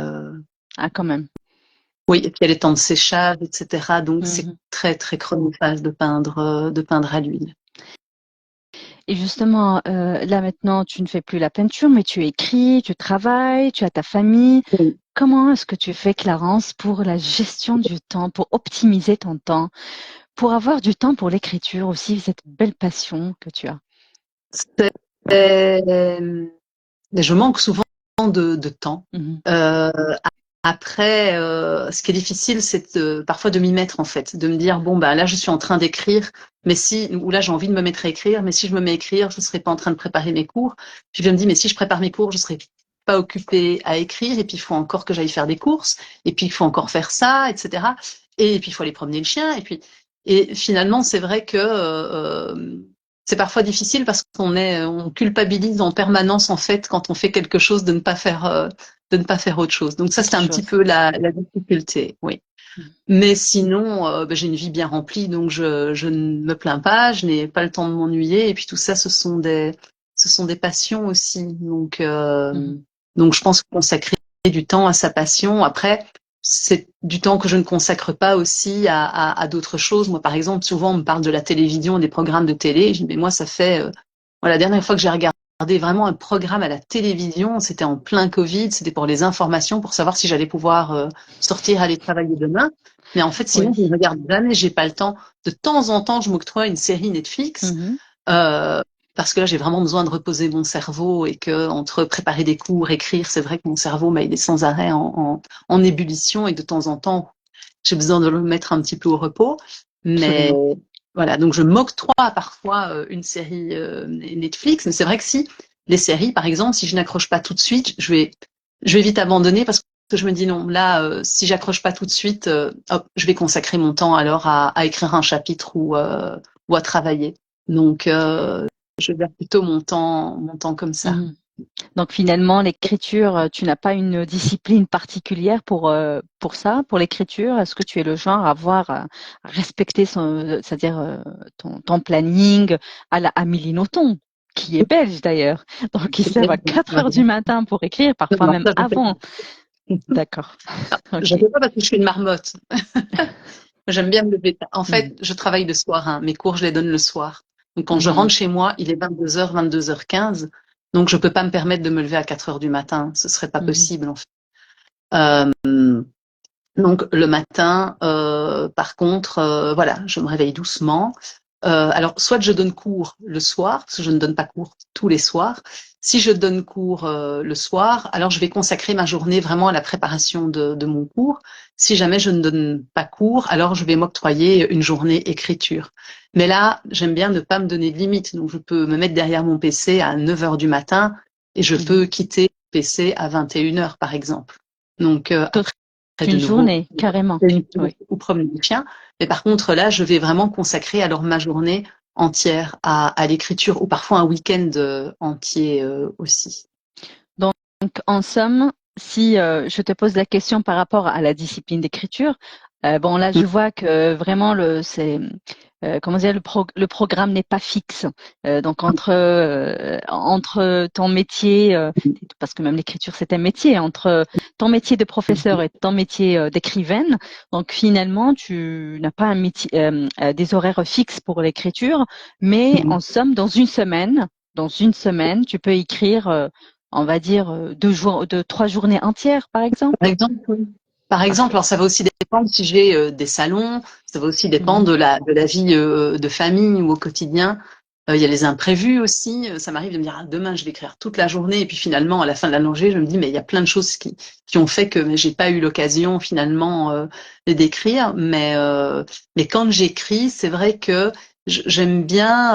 Ah, quand même. Oui, et puis il y a les temps de séchage, etc. Donc c'est Mhm. très très chronophage de peindre à l'huile. Et justement, là maintenant, tu ne fais plus la peinture, mais tu écris, tu travailles, tu as ta famille. Oui. Comment est-ce que tu fais, Clarence, pour la gestion du temps, pour optimiser ton temps, pour avoir du temps pour l'écriture aussi, cette belle passion que tu as? C'est- je manque souvent de temps. Mhm. Euh, Après, ce qui est difficile, c'est parfois de m'y mettre en fait, de me dire bon bah là je suis en train d'écrire, mais si ou là j'ai envie de me mettre à écrire, mais si je me mets à écrire, je serai pas en train de préparer mes cours. Puis je me dis mais si je prépare mes cours, je serai pas occupée à écrire, et puis il faut encore que j'aille faire des courses, et puis il faut encore faire ça, etc. Et puis il faut aller promener le chien, et finalement c'est vrai que c'est parfois difficile parce on culpabilise en permanence en fait quand on fait quelque chose de ne pas faire autre chose. Donc ça, Autre c'est un petit chose. peu la difficulté, oui. Mhm. Mais sinon, j'ai une vie bien remplie, donc je ne me plains pas, je n'ai pas le temps de m'ennuyer. Et puis tout ça, ce sont des passions aussi. Mhm. Donc je pense consacrer du temps à sa passion. Après, c'est du temps que je ne consacre pas aussi à d'autres choses. Moi, par exemple, souvent on me parle de la télévision, des programmes de télé. Je dis, mais moi, ça fait voilà, la dernière fois que j'ai regardé vraiment un programme à la télévision, c'était en plein Covid, c'était pour les informations, pour savoir si j'allais pouvoir sortir, aller travailler demain. Mais en fait, sinon, Oui. je ne regarde jamais, j'ai pas le temps. De temps en temps, je m'octroie une série Netflix, Mhm. euh, parce que là, j'ai vraiment besoin de reposer mon cerveau et que entre préparer des cours, écrire, c'est vrai que mon cerveau, il est sans arrêt en ébullition et de temps en temps, j'ai besoin de le mettre un petit peu au repos. Mais Absolument. voilà, donc je m'octroie parfois une série Netflix, mais c'est vrai que si les séries, par exemple, si je n'accroche pas tout de suite, je vais vite abandonner parce que je me dis non, là, si j'accroche pas tout de suite, hop, je vais consacrer mon temps alors à écrire un chapitre ou à travailler. Donc, je vais plutôt mon temps comme ça. Mhm. Donc finalement, l'écriture, tu n'as pas une discipline particulière pour ça, pour l'écriture. Est-ce que tu es le genre à avoir à respecter c'est-à-dire ton planning à la Amélie Nothomb, qui est belge d'ailleurs, donc ils se lève à 4 heures du matin pour écrire, parfois Non, même ça, je fais avant. pas. D'accord. Je Ok. ne fais pas parce que je suis une marmotte. J'aime bien me lever tard. En Mhm. fait, je travaille le soir, hein. Mes cours, je les donne le soir. Donc, quand je Mhm. rentre chez moi, il est 22h, 22h15. Donc, je peux pas me permettre de me lever à 4 heures du matin. Ce serait pas Mhm. possible, en fait. Euh, donc, le matin, par contre, voilà, je me réveille doucement. Alors, soit je donne cours le soir, parce que je ne donne pas cours tous les soirs. Si je donne cours le soir, alors je vais consacrer ma journée vraiment à la préparation de mon cours. Si jamais je ne donne pas cours, alors je vais m'octroyer une journée écriture. Mais là, j'aime bien ne pas me donner de limite. Donc, je peux me mettre derrière mon PC à 9 heures du matin et je Mhm. peux quitter le PC à 21 heures, par exemple. Donc, Toute après, de une nouveau, journée, carrément. Oui. ou promener le chien. Mais par contre, là, je vais vraiment consacrer alors ma journée entière à l'écriture ou parfois un week-end entier aussi. Donc, en somme, si je te pose la question par rapport à la discipline d'écriture, bon là, Mm. je vois que vraiment comment dire, le programme n'est pas fixe. Donc entre ton métier, parce que même l'écriture c'est un métier, entre ton métier de professeur et ton métier d'écrivaine, donc finalement tu n'as pas un métier, des horaires fixes pour l'écriture, mais en somme, dans une semaine, tu peux écrire. On va dire 3 journées entières, par exemple. Par exemple, oui. Par exemple, Parfait. alors ça va aussi dépendre si j'ai des salons, ça va aussi dépendre Mhm. de la vie de famille ou au quotidien. Il y a les imprévus aussi. Ça m'arrive de me dire ah, demain je vais écrire toute la journée et puis finalement à la fin de la journée je me dis mais il y a plein de choses qui ont fait que j'ai pas eu l'occasion finalement d'écrire. Mais quand j'écris, c'est vrai que j'aime bien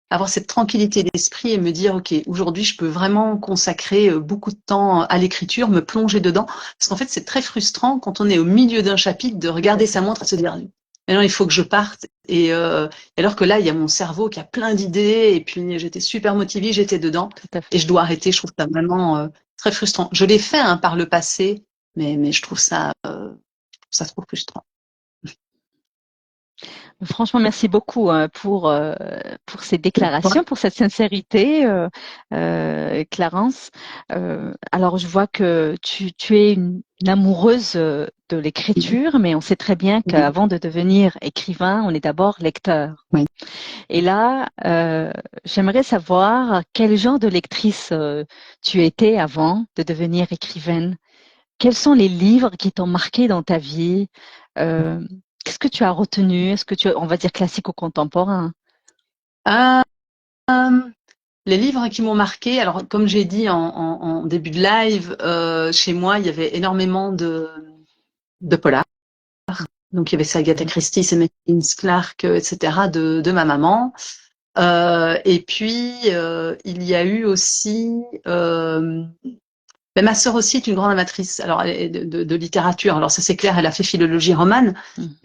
avoir cette tranquillité d'esprit et me dire, OK, aujourd'hui, je peux vraiment consacrer beaucoup de temps à l'écriture, me plonger dedans. Parce qu'en fait, c'est très frustrant quand on est au milieu d'un chapitre de Tout à regarder sa fait. montre et de se dire, maintenant, il faut que je parte. Alors que là, il y a mon cerveau qui a plein d'idées et puis j'étais super motivée, j'étais dedans Tout à et fait. je dois arrêter. Je trouve ça vraiment très frustrant. Je l'ai fait hein, par le passé, mais je trouve ça trop frustrant. Franchement, merci beaucoup pour ces déclarations, pour cette sincérité, Clarence. Alors, je vois que tu es une amoureuse de l'écriture, mais on sait très bien Oui, qu'avant de devenir écrivain, on est d'abord lecteur. oui. Et là, j'aimerais savoir quel genre de lectrice tu étais avant de devenir écrivaine. Quels sont les livres qui t'ont marqué dans ta vie? Euh, Qu'est-ce que tu as retenu? Est-ce que on va dire classique ou contemporain? Euh, Les livres qui m'ont marqué, alors comme j'ai dit en début de live, chez moi, il y avait énormément de polars. Donc, il y avait ça, Agatha Christie, Semelins, Clark, etc. de ma maman. Et puis, il y a eu aussi... ma sœur aussi est une grande amatrice alors, de littérature. Alors, ça, c'est clair, elle a fait philologie romane,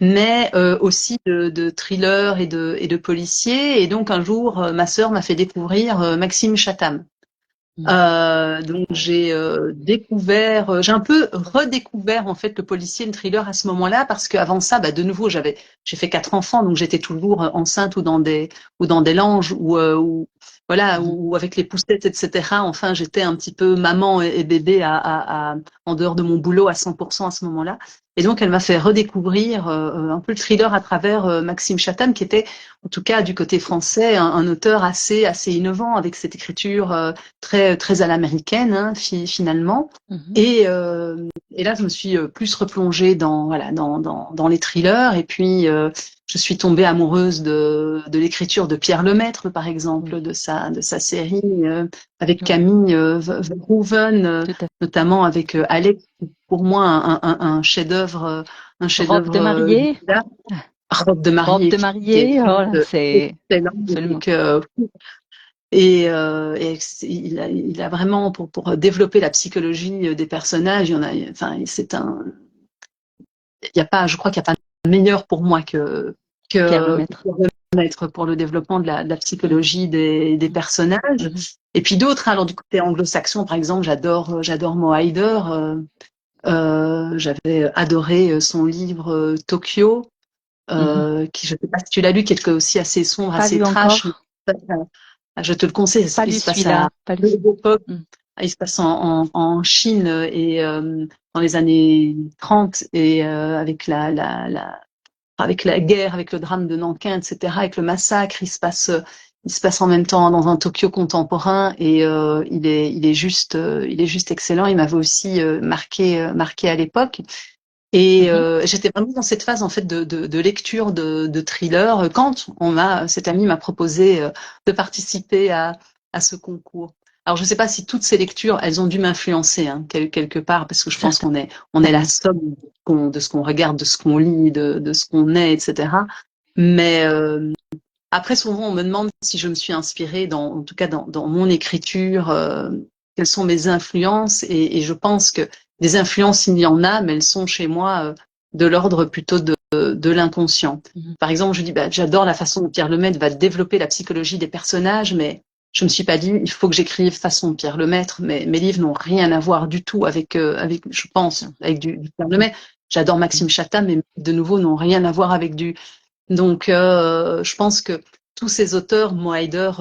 mais aussi de thrillers et de policiers. Et donc, un jour, ma sœur m'a fait découvrir Maxime Chatham. Donc j'ai découvert, j'ai un peu redécouvert en fait le policier, le thriller à ce moment-là parce qu'avant ça, de nouveau, j'ai fait 4 enfants, donc j'étais toujours enceinte ou dans des langes ou voilà ou avec les poussettes, etc. Enfin, j'étais un petit peu maman et bébé en dehors de mon boulot à 100% à ce moment-là. Et donc elle m'a fait redécouvrir un peu le thriller à travers Maxime Chatham, qui était en tout cas du côté français un auteur assez innovant avec cette écriture très à l'américaine, hein, finalement. Et là, je me suis plus replongée dans les thrillers. Et puis, je suis tombée amoureuse de l'écriture de Pierre Lemaitre, par exemple, de sa série avec Camille Verhoeven, notamment avec Alex, pour moi un chef-d'œuvre, Robe de mariée. Robe de mariée, Robe de mariée, voilà, c'est excellent. absolument. Donc, et il a vraiment pour développer la psychologie des personnages, il y en a, enfin, il y a pas, je crois qu'il n'y a pas meilleur pour moi que Pierre Lemaitre. pour le développement de la psychologie des personnages. Et puis d'autres, alors du côté anglo-saxon, par exemple, j'adore Mo Hayder. J'avais adoré son livre Tokyo, qui, je sais pas si tu l'as lu, qui est aussi assez sombre, Pas assez lu trash. encore. Je te le conseille. Pas Il lu se passe celui-là. Pas lu. il se passe en Chine et dans les années 30 et avec la guerre, avec le drame de Nankin, etc., avec le massacre, il se passe en même temps dans un Tokyo contemporain et il est juste excellent. Il m'avait aussi marqué à l'époque. Et j'étais vraiment dans cette phase en fait de lecture de thriller quand cet ami m'a proposé de participer à ce concours. Alors je ne sais pas si toutes ces lectures elles ont dû m'influencer quelque part parce que je pense qu'on est la somme de ce qu'on regarde, de ce qu'on lit, de ce qu'on est, etc. Mais après souvent on me demande si je me suis inspirée en tout cas dans mon écriture, quelles sont mes influences et je pense que des influences, il y en a, mais elles sont chez moi de l'ordre plutôt de l'inconscient. Par exemple, je dis, j'adore la façon dont Pierre Lemaitre va développer la psychologie des personnages, mais je me suis pas dit, il faut que j'écrive façon Pierre Lemaitre. Mais mes livres n'ont rien à voir du tout avec, je pense, avec du Pierre Lemaitre. J'adore Maxime Chatham, mais de nouveau n'ont rien à voir avec du. Donc, je pense que tous ces auteurs, Mo Hayder,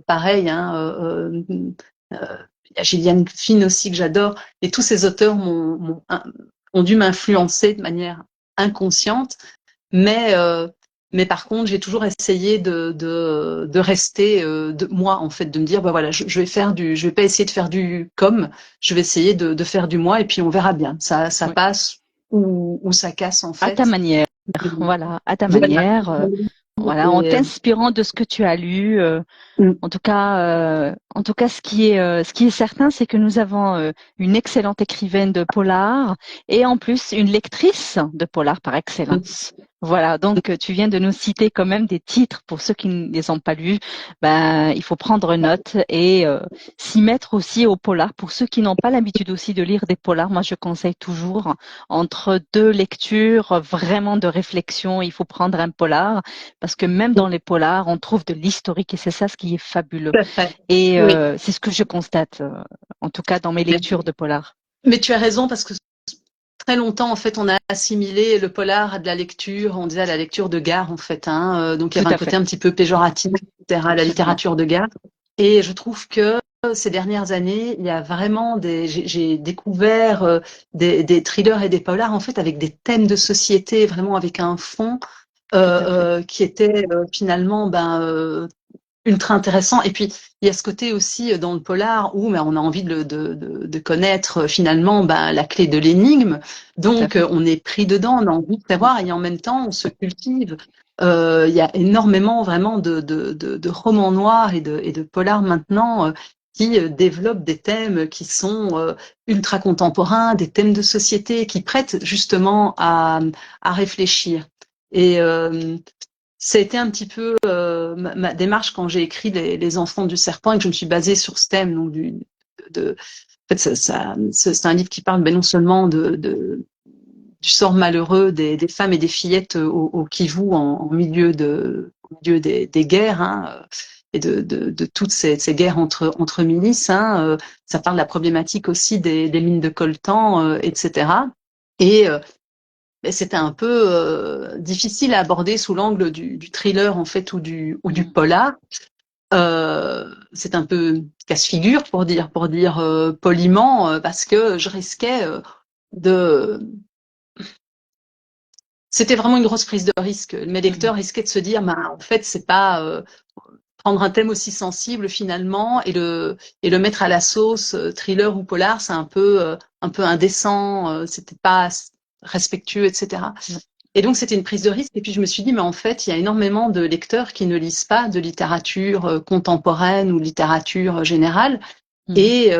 pareil, il y a Gillian Flynn aussi que j'adore, et tous ces auteurs ont dû m'influencer de manière inconsciente, mais par contre, j'ai toujours essayé de rester de moi en fait, de me dire voilà, je vais pas essayer de faire du comme, je vais essayer de faire du moi et puis on verra bien, ça passe ou ça casse en À ta fait. manière. Voilà, à ta manière. Voilà, en t'inspirant de ce que tu as lu. En tout cas, ce qui est certain, c'est que nous avons une excellente écrivaine de polar et en plus une lectrice de polar par excellence. Voilà, donc tu viens de nous citer quand même des titres pour ceux qui ne les ont pas lus. Il faut prendre note et s'y mettre aussi au polar. Pour ceux qui n'ont pas l'habitude aussi de lire des polars, moi je conseille toujours entre deux lectures vraiment de réflexion, il faut prendre un polar parce que même dans les polars, on trouve de l'historique et c'est ça ce qui est fabuleux. Et c'est ce que je constate, en tout cas dans mes lectures de polar. Mais tu as raison parce que très longtemps, en fait, on a assimilé le polar à de la lecture, on disait à la lecture de gare, en fait. Donc, il y avait un côté un petit peu péjoratif, etc., à la littérature de gare. Et je trouve que ces dernières années, il y a vraiment j'ai découvert des thrillers et des polars, en fait, avec des thèmes de société, vraiment avec un fond qui était finalement ultra intéressant. Et puis, il y a ce côté aussi dans le polar où on a envie de connaître finalement la clé de l'énigme. Donc, on est pris dedans, on a envie de savoir et en même temps, on se cultive. Il y a énormément vraiment de romans noirs et de polars maintenant qui développent des thèmes qui sont ultra contemporains, des thèmes de société qui prêtent justement à réfléchir. Et ça a été un petit peu ma démarche quand j'ai écrit les Enfants du Serpent et que je me suis basée sur ce thème. Donc en fait, c'est un livre qui parle non seulement du sort malheureux des femmes et des fillettes au Kivu au milieu des guerres, hein, et de toutes ces guerres entre milices. Hein, ça parle de la problématique aussi des mines de coltan, etc. Et c'était un peu difficile à aborder sous l'angle du thriller en fait ou du polar. C'est un peu casse-figure pour dire poliment parce que je risquais de c'était vraiment une grosse prise de risque. Mes lecteurs risquaient de se dire en fait c'est pas prendre un thème aussi sensible finalement et le mettre à la sauce thriller ou polar, c'est un peu indécent, c'était pas respectueux, etc. Et donc c'était une prise de risque. Et puis je me suis dit, mais en fait, il y a énormément de lecteurs qui ne lisent pas de littérature contemporaine ou littérature générale, et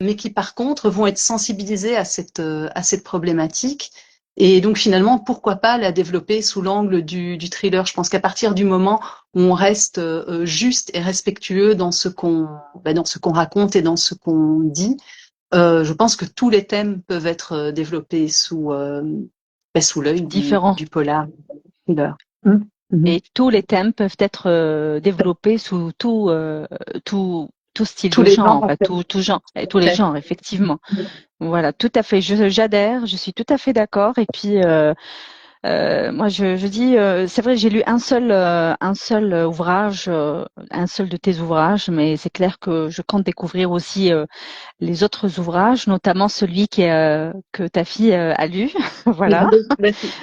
mais qui par contre vont être sensibilisés à cette problématique. Et donc finalement, pourquoi pas la développer sous l'angle du thriller? Je pense qu'à partir du moment où on reste juste et respectueux dans ce qu'on raconte et dans ce qu'on dit, je pense que tous les thèmes peuvent être développés sous l'œil différents. du polar, du thriller. Et tous les thèmes peuvent être développés sous tout style Tous de les genre, genres, en enfin fait. tout genre, et tous les genres, effectivement. Voilà, tout à fait. J'adhère, je suis tout à fait d'accord. Et puis moi, je dis, c'est vrai, j'ai lu un seul ouvrage, un seul de tes ouvrages, mais c'est clair que je compte découvrir aussi les autres ouvrages, notamment celui que ta fille a lu. Voilà.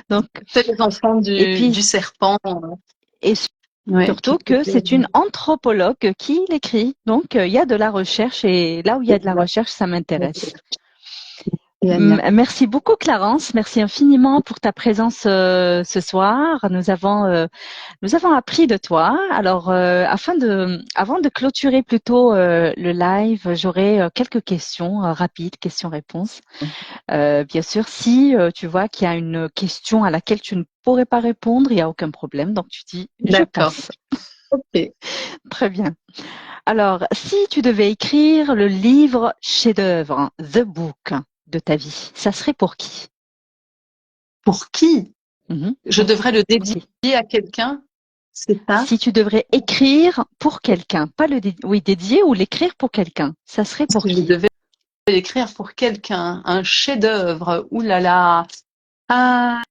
Donc, C'est les enfants et puis du serpent. et Ouais, surtout que c'est une anthropologue qui l'écrit. Donc, il y a de la recherche et là où il y a de la recherche, ça m'intéresse. Merci beaucoup, Clarence. Merci infiniment pour ta présence ce soir. Nous avons appris de toi. Alors, avant de clôturer plutôt le live, j'aurais quelques questions rapides, questions-réponses. Bien sûr, si tu vois qu'il y a une question à laquelle tu ne pourrais pas répondre, il n'y a aucun problème. Donc, tu dis, je D'accord. passe. Ok. Très bien. Alors, si tu devais écrire le livre chef-d'œuvre, The Book de ta vie, ça serait pour qui? Pour qui je Oui, devrais le pour dédier qui? à quelqu'un? C'est ça? Si tu devrais écrire pour quelqu'un, pas oui, dédier ou l'écrire pour quelqu'un, ça serait pour Si je qui? devais l'écrire pour quelqu'un, un chef-d'œuvre, oulala. Ah,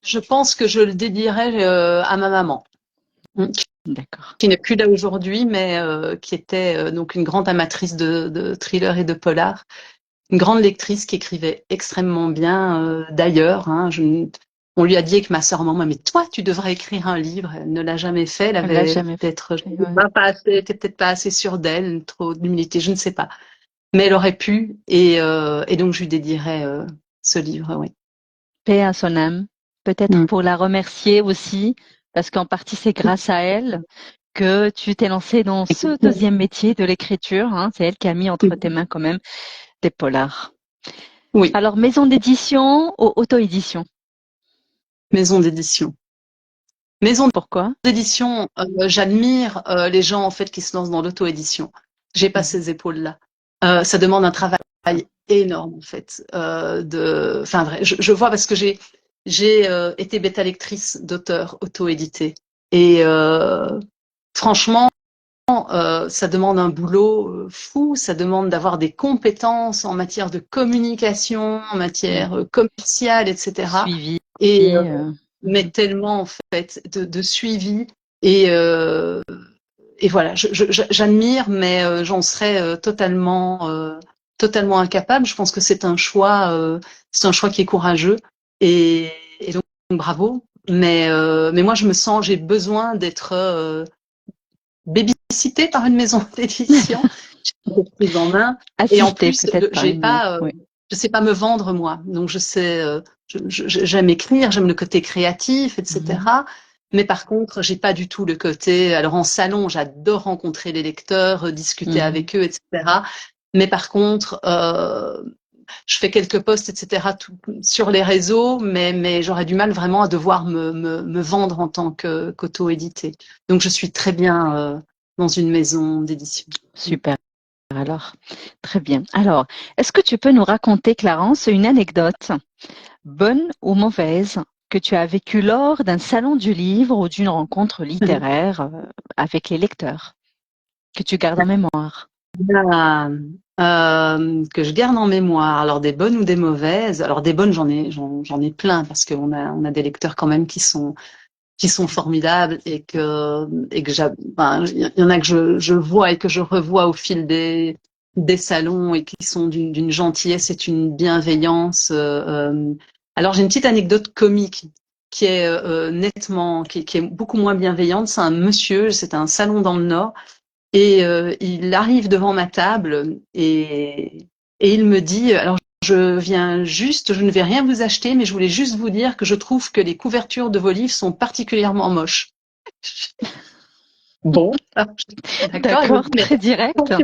je pense que je le dédierais à ma maman, D'accord. qui n'est plus là aujourd'hui, mais qui était donc une grande amatrice de thrillers et de polars. Une grande lectrice qui écrivait extrêmement bien d'ailleurs. Hein, on lui a dit avec ma sœur maman, mais toi, tu devrais écrire un livre. Elle ne l'a jamais fait. Elle Elle l'a avait jamais fait. peut-être, Ouais. était peut-être pas assez sûre d'elle, trop d'humilité, je ne sais pas. Mais elle aurait pu, et donc je lui dédierais ce livre. Oui. Paix à son âme. Peut-être pour la remercier aussi, parce qu'en partie c'est grâce à elle que tu t'es lancé dans ce deuxième métier de l'écriture. Hein. C'est elle qui a mis entre tes mains quand même des polars. Oui, Alors, maison d'édition ou auto-édition? maison d'édition. Maison Pourquoi? d'édition, j'admire les gens en fait qui se lancent dans l'auto-édition. J'ai pas ces épaules-là. Ça demande un travail énorme en fait. Enfin vrai, je vois parce que j'ai été bêta lectrice d'auteurs auto-édités et franchement, ça demande un boulot fou. Ça demande d'avoir des compétences en matière de communication, en matière commerciale, etc. Suivi. Et mais tellement en fait de suivi et voilà, j'admire, mais j'en serais totalement incapable. Je pense que c'est un choix qui est courageux et donc bravo. Mais moi, je me sens, j'ai besoin babysitée par une maison d'édition. J'ai été prise en main. Et en Assisté plus, peut-être par j'ai une... pas, oui. je sais pas me vendre moi. Donc je sais, j'aime écrire, j'aime le côté créatif, etc. Mais par contre, j'ai pas du tout le côté. Alors en salon, j'adore rencontrer les lecteurs, discuter avec eux, etc. Mais par contre, je fais quelques posts, etc. Sur les réseaux, mais j'aurais du mal vraiment à devoir me vendre en tant qu'auto-édité. Donc je suis très bien dans une maison d'édition. Super. Alors, très bien. Alors, est-ce que tu peux nous raconter, Clarence, une anecdote, bonne ou mauvaise, que tu as vécue lors d'un salon du livre ou d'une rencontre littéraire avec les lecteurs, que tu gardes en mémoire? Que je garde en mémoire. Alors des bonnes ou des mauvaises. Alors des bonnes, j'en ai plein parce qu'on a des lecteurs quand même qui sont formidables il y en a que je vois et que je revois au fil des salons et qui sont d'une gentillesse et d'une bienveillance. Alors j'ai une petite anecdote comique qui est qui est beaucoup moins bienveillante. C'est un monsieur, c'est un salon dans le Nord. Et il arrive devant ma table et il me dit, alors je viens juste, je ne vais rien vous acheter, mais je voulais juste vous dire que je trouve que les couvertures de vos livres sont particulièrement moches. Bon, d'accord. Il me D'accord, dit, mais très direct.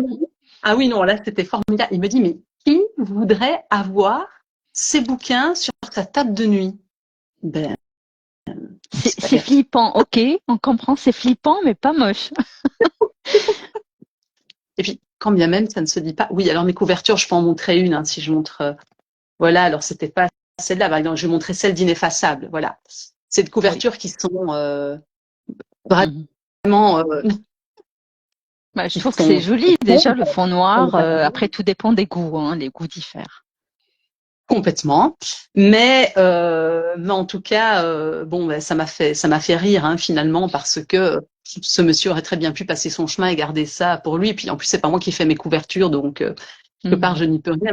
ah oui, non, là c'était formidable. Il me dit, mais qui voudrait avoir ces bouquins sur sa table de nuit? Ben, c'est pas C'est personne. flippant, ok, on comprend, c'est flippant, mais pas moche. Et puis, quand bien même, ça ne se dit pas. Oui, alors mes couvertures, je peux en montrer une, hein, si je montre. Voilà, alors c'était pas celle-là, par exemple, je vais montrer celle d'Ineffaçable. Voilà. C'est des Oui. couvertures qui sont Mhm. vraiment Bah, je qui trouve que c'est sont joli déjà le fond noir. sombres. Après, tout dépend des goûts, hein, les goûts diffèrent. Complètement. Mais en tout cas, bon, ben, ça m'a fait rire hein, finalement parce que ce monsieur aurait très bien pu passer son chemin et garder ça pour lui. Et puis en plus, c'est pas moi qui fais mes couvertures, donc quelque part, Mhm. je n'y peux rien,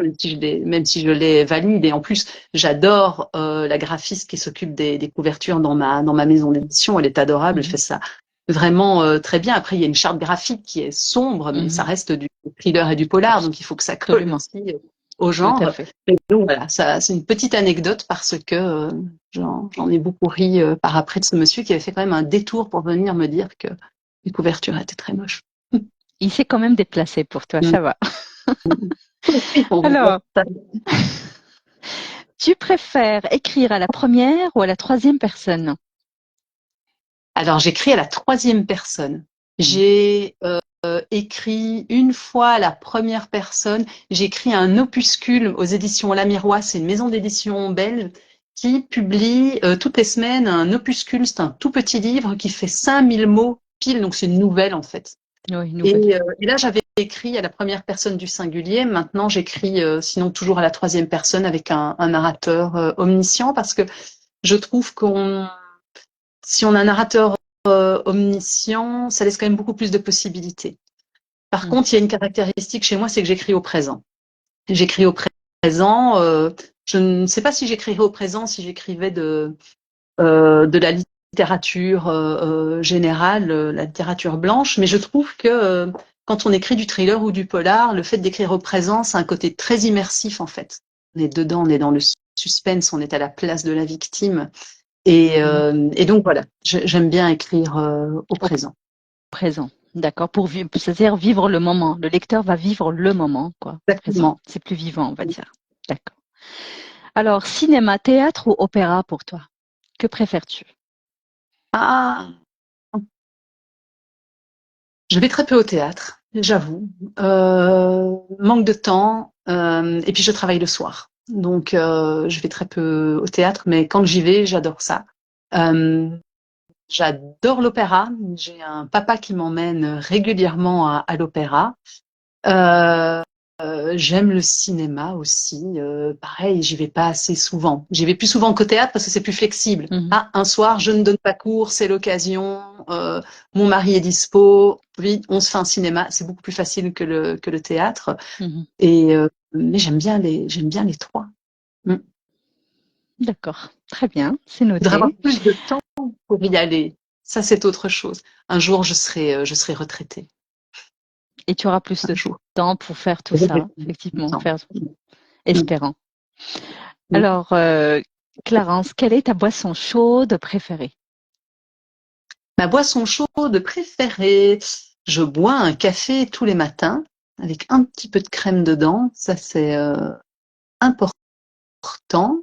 même si je les valide. Et en plus, j'adore la graphiste qui s'occupe des couvertures dans ma maison d'édition. Elle est adorable, elle Mhm. fait ça vraiment très bien. Après, il y a une charte graphique qui est sombre, mais ça Mhm. reste du thriller et du polar, donc il faut que ça colle Absolument, aussi au tout à genre. fait. Et donc voilà, ça, c'est une petite anecdote parce que j'en ai beaucoup ri par après de ce monsieur qui avait fait quand même un détour pour venir me dire que les couvertures étaient très moches. Il s'est quand même déplacé pour toi, Mm. ça va. Oui, on va voir Alors, ça. tu préfères écrire à la première ou à la troisième personne? Alors j'écris à la troisième personne. Mhm. J'ai écrit une fois à la première personne. J'ai écrit un opuscule aux éditions Lamirois, c'est une maison d'édition belge qui publie toutes les semaines un opuscule. C'est un tout petit livre qui fait 5000 mots pile, donc c'est une nouvelle en fait. Oui, Et, nouvelle. et là, j'avais écrit à la première personne du singulier. Maintenant, j'écris sinon toujours à la troisième personne avec un narrateur omniscient parce que je trouve si on a un narrateur omniscient, ça laisse quand même beaucoup plus de possibilités. Par Mhm. contre, il y a une caractéristique chez moi, c'est que j'écris au présent. J'écris au présent. Je ne sais pas si j'écrirais au présent si j'écrivais de la littérature générale, la littérature blanche, mais je trouve que quand on écrit du thriller ou du polar, le fait d'écrire au présent, c'est un côté très immersif en fait. On est dedans, on est dans le suspense, on est à la place de la victime. Mhm. Et donc voilà, j'aime bien écrire au Au présent. présent. D'accord, pour vivre, c'est-à-dire vivre le moment. Le lecteur va vivre le moment, quoi. Présent. Exactement. C'est plus vivant, on va dire. D'accord. Alors, cinéma, théâtre ou opéra pour toi? Que préfères-tu? Ah, je vais très peu au théâtre, j'avoue. Manque de temps, et puis je travaille le soir. Donc je vais très peu au théâtre, mais quand j'y vais, j'adore ça. Euh, J'adore l'opéra. J'ai un papa qui m'emmène régulièrement à l'opéra. Euh, J'aime le cinéma aussi. Pareil, j'y vais pas assez souvent. J'y vais plus souvent qu'au théâtre parce que c'est plus flexible. Mhm. Ah, un soir, je ne donne pas cours, c'est l'occasion. Mon mari est dispo. Oui, on se fait un cinéma. C'est beaucoup plus facile que le théâtre. Mhm. Mais j'aime bien les trois. Mm. D'accord. Très bien, c'est Il faudrait avoir noté. plus de temps pour y aller. Ça, c'est autre chose. Un jour, je serai retraitée. Et tu auras plus Un de jour. temps pour faire tout ça, effectivement, Attends. faire, Mm. espérant. Mm. Alors, Clarence, quelle est ta boisson chaude préférée? Ma boisson chaude préférée, je bois un café tous les matins avec un petit peu de crème dedans. Ça, c'est important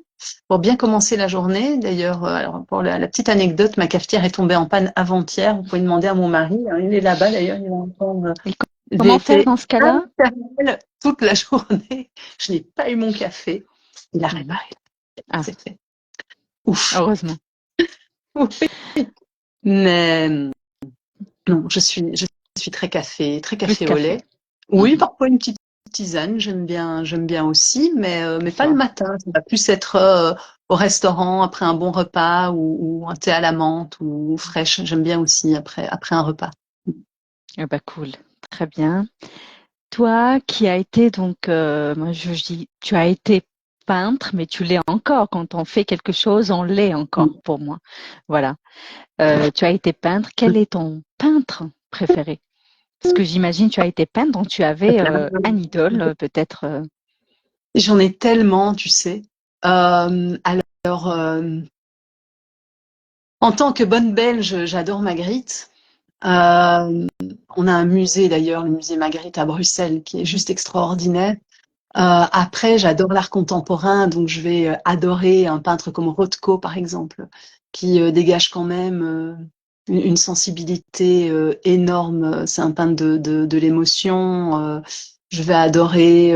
pour bien commencer la journée. D'ailleurs, alors pour la petite anecdote, ma cafetière est tombée en panne avant-hier. Vous pouvez demander à mon mari. Il est là-bas d'ailleurs. Il va entendre. Et J'ai comment faire été dans ce cas-là? infernale toute la journée. Je n'ai pas eu mon café. Il a Mhm. réparé. Ah, C'est fait. Ouf. heureusement. Mais non, je suis très Plus café au café. lait. Oui, Mhm. parfois une petite tisane, j'aime bien aussi, Le mais pas le soir. matin. Ça va plus être au restaurant après un bon repas ou un thé à la menthe ou fraîche. J'aime bien aussi après un repas. Eh ben, cool. Très bien. Toi qui as été donc, moi je dis, tu as été peintre, mais tu l'es encore. Quand on fait quelque chose, on l'est encore Mm. pour moi. Voilà. Tu as été peintre. Quel est ton peintre préféré? Parce que j'imagine tu as été peintre, donc tu avais un idole, peut-être. J'en ai tellement, tu sais. Alors, en tant que bonne Belge, j'adore Magritte. Euh, on a un musée d'ailleurs, le musée Magritte à Bruxelles, qui est juste extraordinaire. Après, j'adore l'art contemporain, donc je vais adorer un peintre comme Rothko, par exemple, qui dégage quand même une sensibilité énorme. C'est un peintre de l'émotion. Je vais adorer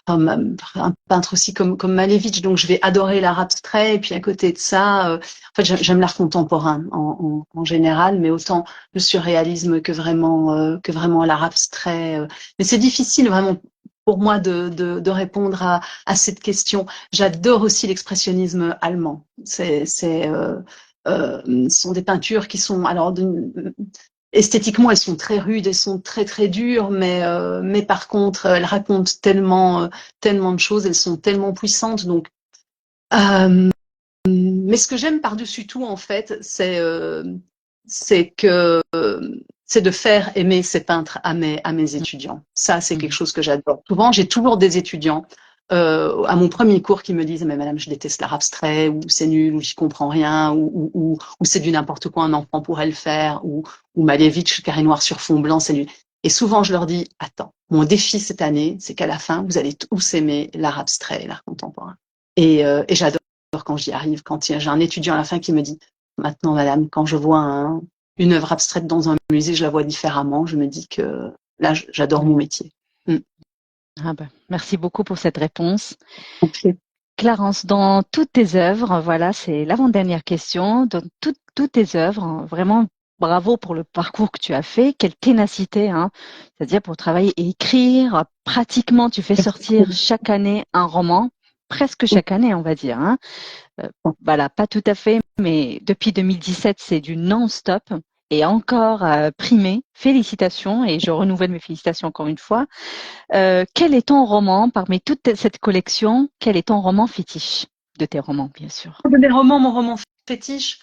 un peintre aussi comme Malevich, donc je vais adorer l'art abstrait. Et puis à côté de ça, en fait, j'aime l'art contemporain en général, mais autant le surréalisme que vraiment l'art abstrait. Mais c'est difficile vraiment pour moi de répondre à cette question. J'adore aussi l'expressionnisme allemand. Ce sont des peintures qui sont alors esthétiquement, elles sont très rudes, elles sont très très dures, mais par contre, elles racontent tellement de choses, elles sont tellement puissantes. Donc, euh, mais ce que j'aime par-dessus tout, en fait, c'est que c'est de faire aimer ces peintres à mes étudiants. Ça, c'est quelque Mhm. chose que j'adore. Souvent, j'ai toujours des étudiants à mon premier cours qui me disent mais madame, je déteste l'art abstrait, ou c'est nul, ou j'y comprends rien, ou c'est du n'importe quoi, un enfant pourrait le faire, ou Malevich, carré noir sur fond blanc, c'est nul. Et souvent, je leur dis attends, mon défi cette année, c'est qu'à la fin, vous allez tous aimer l'art abstrait et l'art contemporain. Et j'adore quand j'y arrive, quand j'ai un étudiant à la fin qui me dit maintenant, madame, quand je vois une œuvre abstraite dans un musée, je la vois différemment. Je me dis que là, j'adore mon métier. Mm. Ah ben, merci beaucoup pour cette réponse. Ok. Clarence, dans toutes tes œuvres, voilà, c'est l'avant-dernière question. Dans toutes tes œuvres, vraiment bravo pour le parcours que tu as fait. Quelle ténacité, hein. C'est-à-dire pour travailler et écrire. Pratiquement, tu fais sortir chaque année un roman, presque chaque année, on va dire, hein. Euh, voilà, pas tout à fait, mais depuis 2017, c'est du non-stop et encore primé. Félicitations et je renouvelle mes félicitations encore une fois. Quel est ton roman, parmi toute cette collection, quel est ton roman fétiche de tes romans, bien sûr? De mes romans, mon roman fétiche.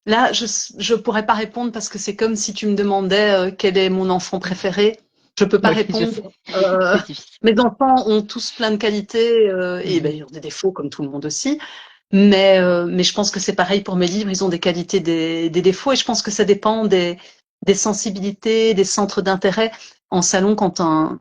Là, je pourrais pas répondre parce que c'est comme si tu me demandais quel est mon enfant préféré. Je peux pas Oui, je répondre. sais, Euh, c'est difficile. Mes enfants ont tous plein de qualités et ben, Mhm. ils ont des défauts comme tout le monde aussi. Mais je pense que c'est pareil pour mes livres. Ils ont des qualités, des défauts et je pense que ça dépend des sensibilités, des centres d'intérêt. En salon, quand un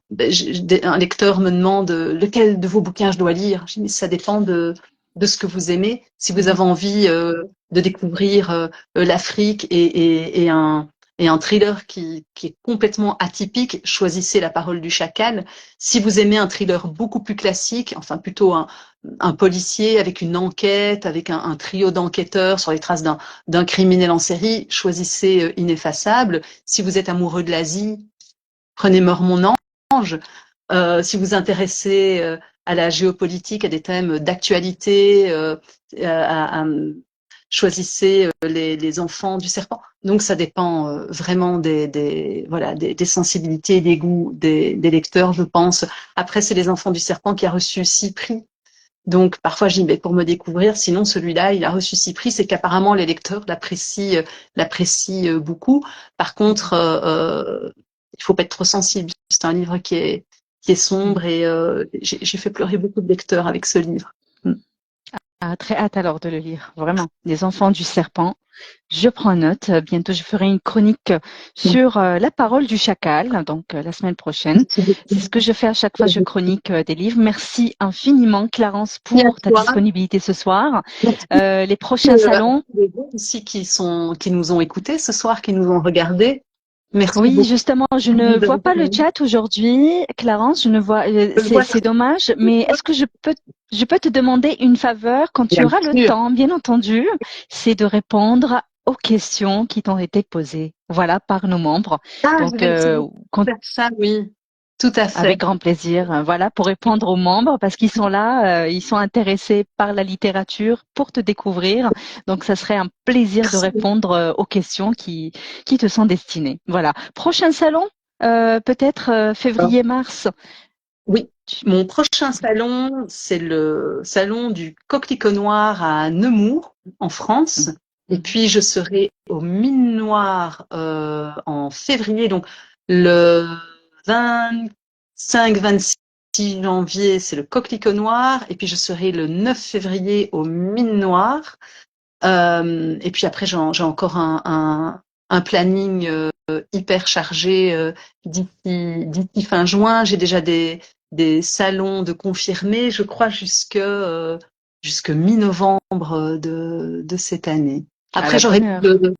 lecteur me demande lequel de vos bouquins je dois lire, je dis mais ça dépend de ce que vous aimez. Si vous Mhm. avez envie de découvrir l'Afrique et un thriller qui est complètement atypique, choisissez La Parole du Chacal. Si vous aimez un thriller beaucoup plus classique, enfin plutôt un policier avec une enquête, avec un trio d'enquêteurs sur les traces d'un criminel en série, choisissez Ineffaçable. Si vous êtes amoureux de l'Asie, prenez Meurs mon ange. Si vous vous intéressez à la géopolitique, à des thèmes d'actualité, choisissez les enfants du serpent. Donc ça dépend vraiment voilà, des sensibilités et des goûts des lecteurs, je pense. Après, c'est les enfants du serpent qui a reçu 6 prix Donc parfois je dis, mais pour me découvrir, sinon celui-là, il a reçu 6 prix, c'est qu'apparemment les lecteurs l'apprécient beaucoup. Par contre, il faut pas être trop sensible. C'est un livre qui est sombre et j'ai fait pleurer beaucoup de lecteurs avec ce livre. Ah, très hâte alors de le lire, vraiment. Les enfants du serpent. Je prends note. Bientôt, je ferai une chronique sur la parole du chacal, donc la semaine prochaine. C'est ce que je fais à chaque fois, je chronique des livres. Merci infiniment, Clarence, Merci à pour ta toi. disponibilité ce soir. Merci Les prochains salons. les gens aussi qui nous ont écoutés ce soir, qui nous ont regardés. Merci Oui, beaucoup. justement, je ne vois pas le chat aujourd'hui, Clarence. Je ne vois, Je le vois c'est dommage. Mais est-ce que je peux te demander une faveur quand tu bien auras le sûr. temps, bien entendu, c'est de répondre aux questions qui t'ont été posées. Voilà, par nos membres. Ah, je Donc, vais essayer de faire ça, oui. Tout à avec fait. grand plaisir. Voilà, pour répondre aux membres parce qu'ils sont là, ils sont intéressés par la littérature pour te découvrir. Donc, ça serait un plaisir de Merci. répondre aux questions qui te sont destinées. Voilà. Prochain salon, peut-être février-mars. Oui, mon prochain salon, c'est le salon du Coquelicot Noir à Nemours, en France. Et puis, je serai au Mine Noire en février. Donc, le 25-26 janvier, c'est le Coquelicot Noir. Et puis, je serai le 9 février au Mine Noire. Et puis après, j'ai encore un planning hyper chargé d'ici fin juin. J'ai déjà des salons de confirmés, je crois, jusque mi-novembre de cette année. À Après, la j'aurai bonne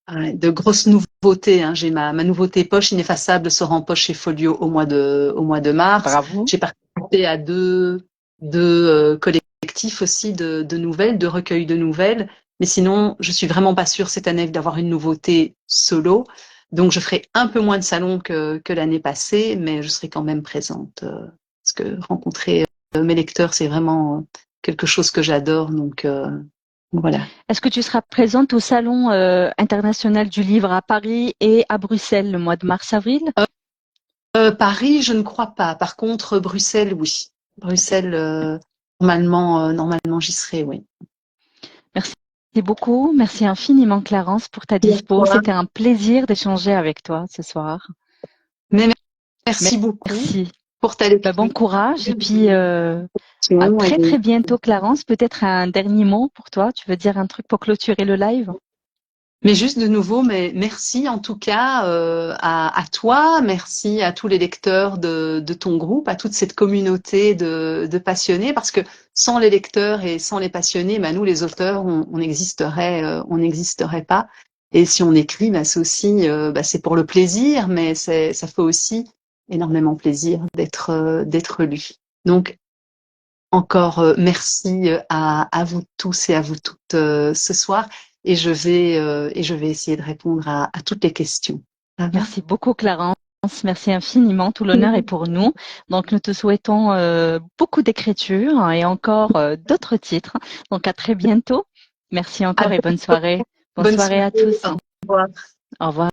heure. de grosses nouveautés. Hein. J'ai ma nouveauté poche ineffaçable sort en poche chez Folio au mois de mars. Bravo. J'ai participé à deux collectifs aussi de nouvelles, de recueils de nouvelles. Mais sinon, je suis vraiment pas sûre cette année d'avoir une nouveauté solo. Donc, je ferai un peu moins de salons que l'année passée, mais je serai quand même présente. Parce que rencontrer mes lecteurs, c'est vraiment quelque chose que j'adore. Donc, voilà. Est-ce que tu seras présente au Salon international du livre à Paris et à Bruxelles le mois de mars-avril? Paris, je ne crois pas. Par contre, Bruxelles, oui. Bruxelles, normalement, j'y serai, oui. Merci beaucoup. Merci infiniment, Clarence, pour ta Et à dispo. toi. C'était un plaisir d'échanger avec toi ce soir. Mais merci beaucoup Merci. pour ta Ben, bon lecture. courage et puis à très très bientôt, Clarence. Peut-être un dernier mot pour toi. Tu veux dire un truc pour clôturer le live? Mais juste de nouveau, mais merci en tout cas à toi, merci à tous les lecteurs de ton groupe, à toute cette communauté de passionnés, parce que sans les lecteurs et sans les passionnés, bah, nous les auteurs, on n'existerait pas. Et si on écrit, bah, c'est aussi, bah, c'est pour le plaisir, mais ça fait aussi énormément plaisir d'être lu. Donc encore merci à vous tous et à vous toutes ce soir et je vais essayer de répondre à toutes les questions. Ça va? Merci beaucoup, Clarence. Merci infiniment. Tout l'honneur est pour nous. Donc, nous te souhaitons beaucoup d'écriture et encore d'autres titres. Donc, à très bientôt. Merci À encore et bonne bientôt. soirée. Bonne Bonne soirée à soirée. tous. Au revoir. Au revoir.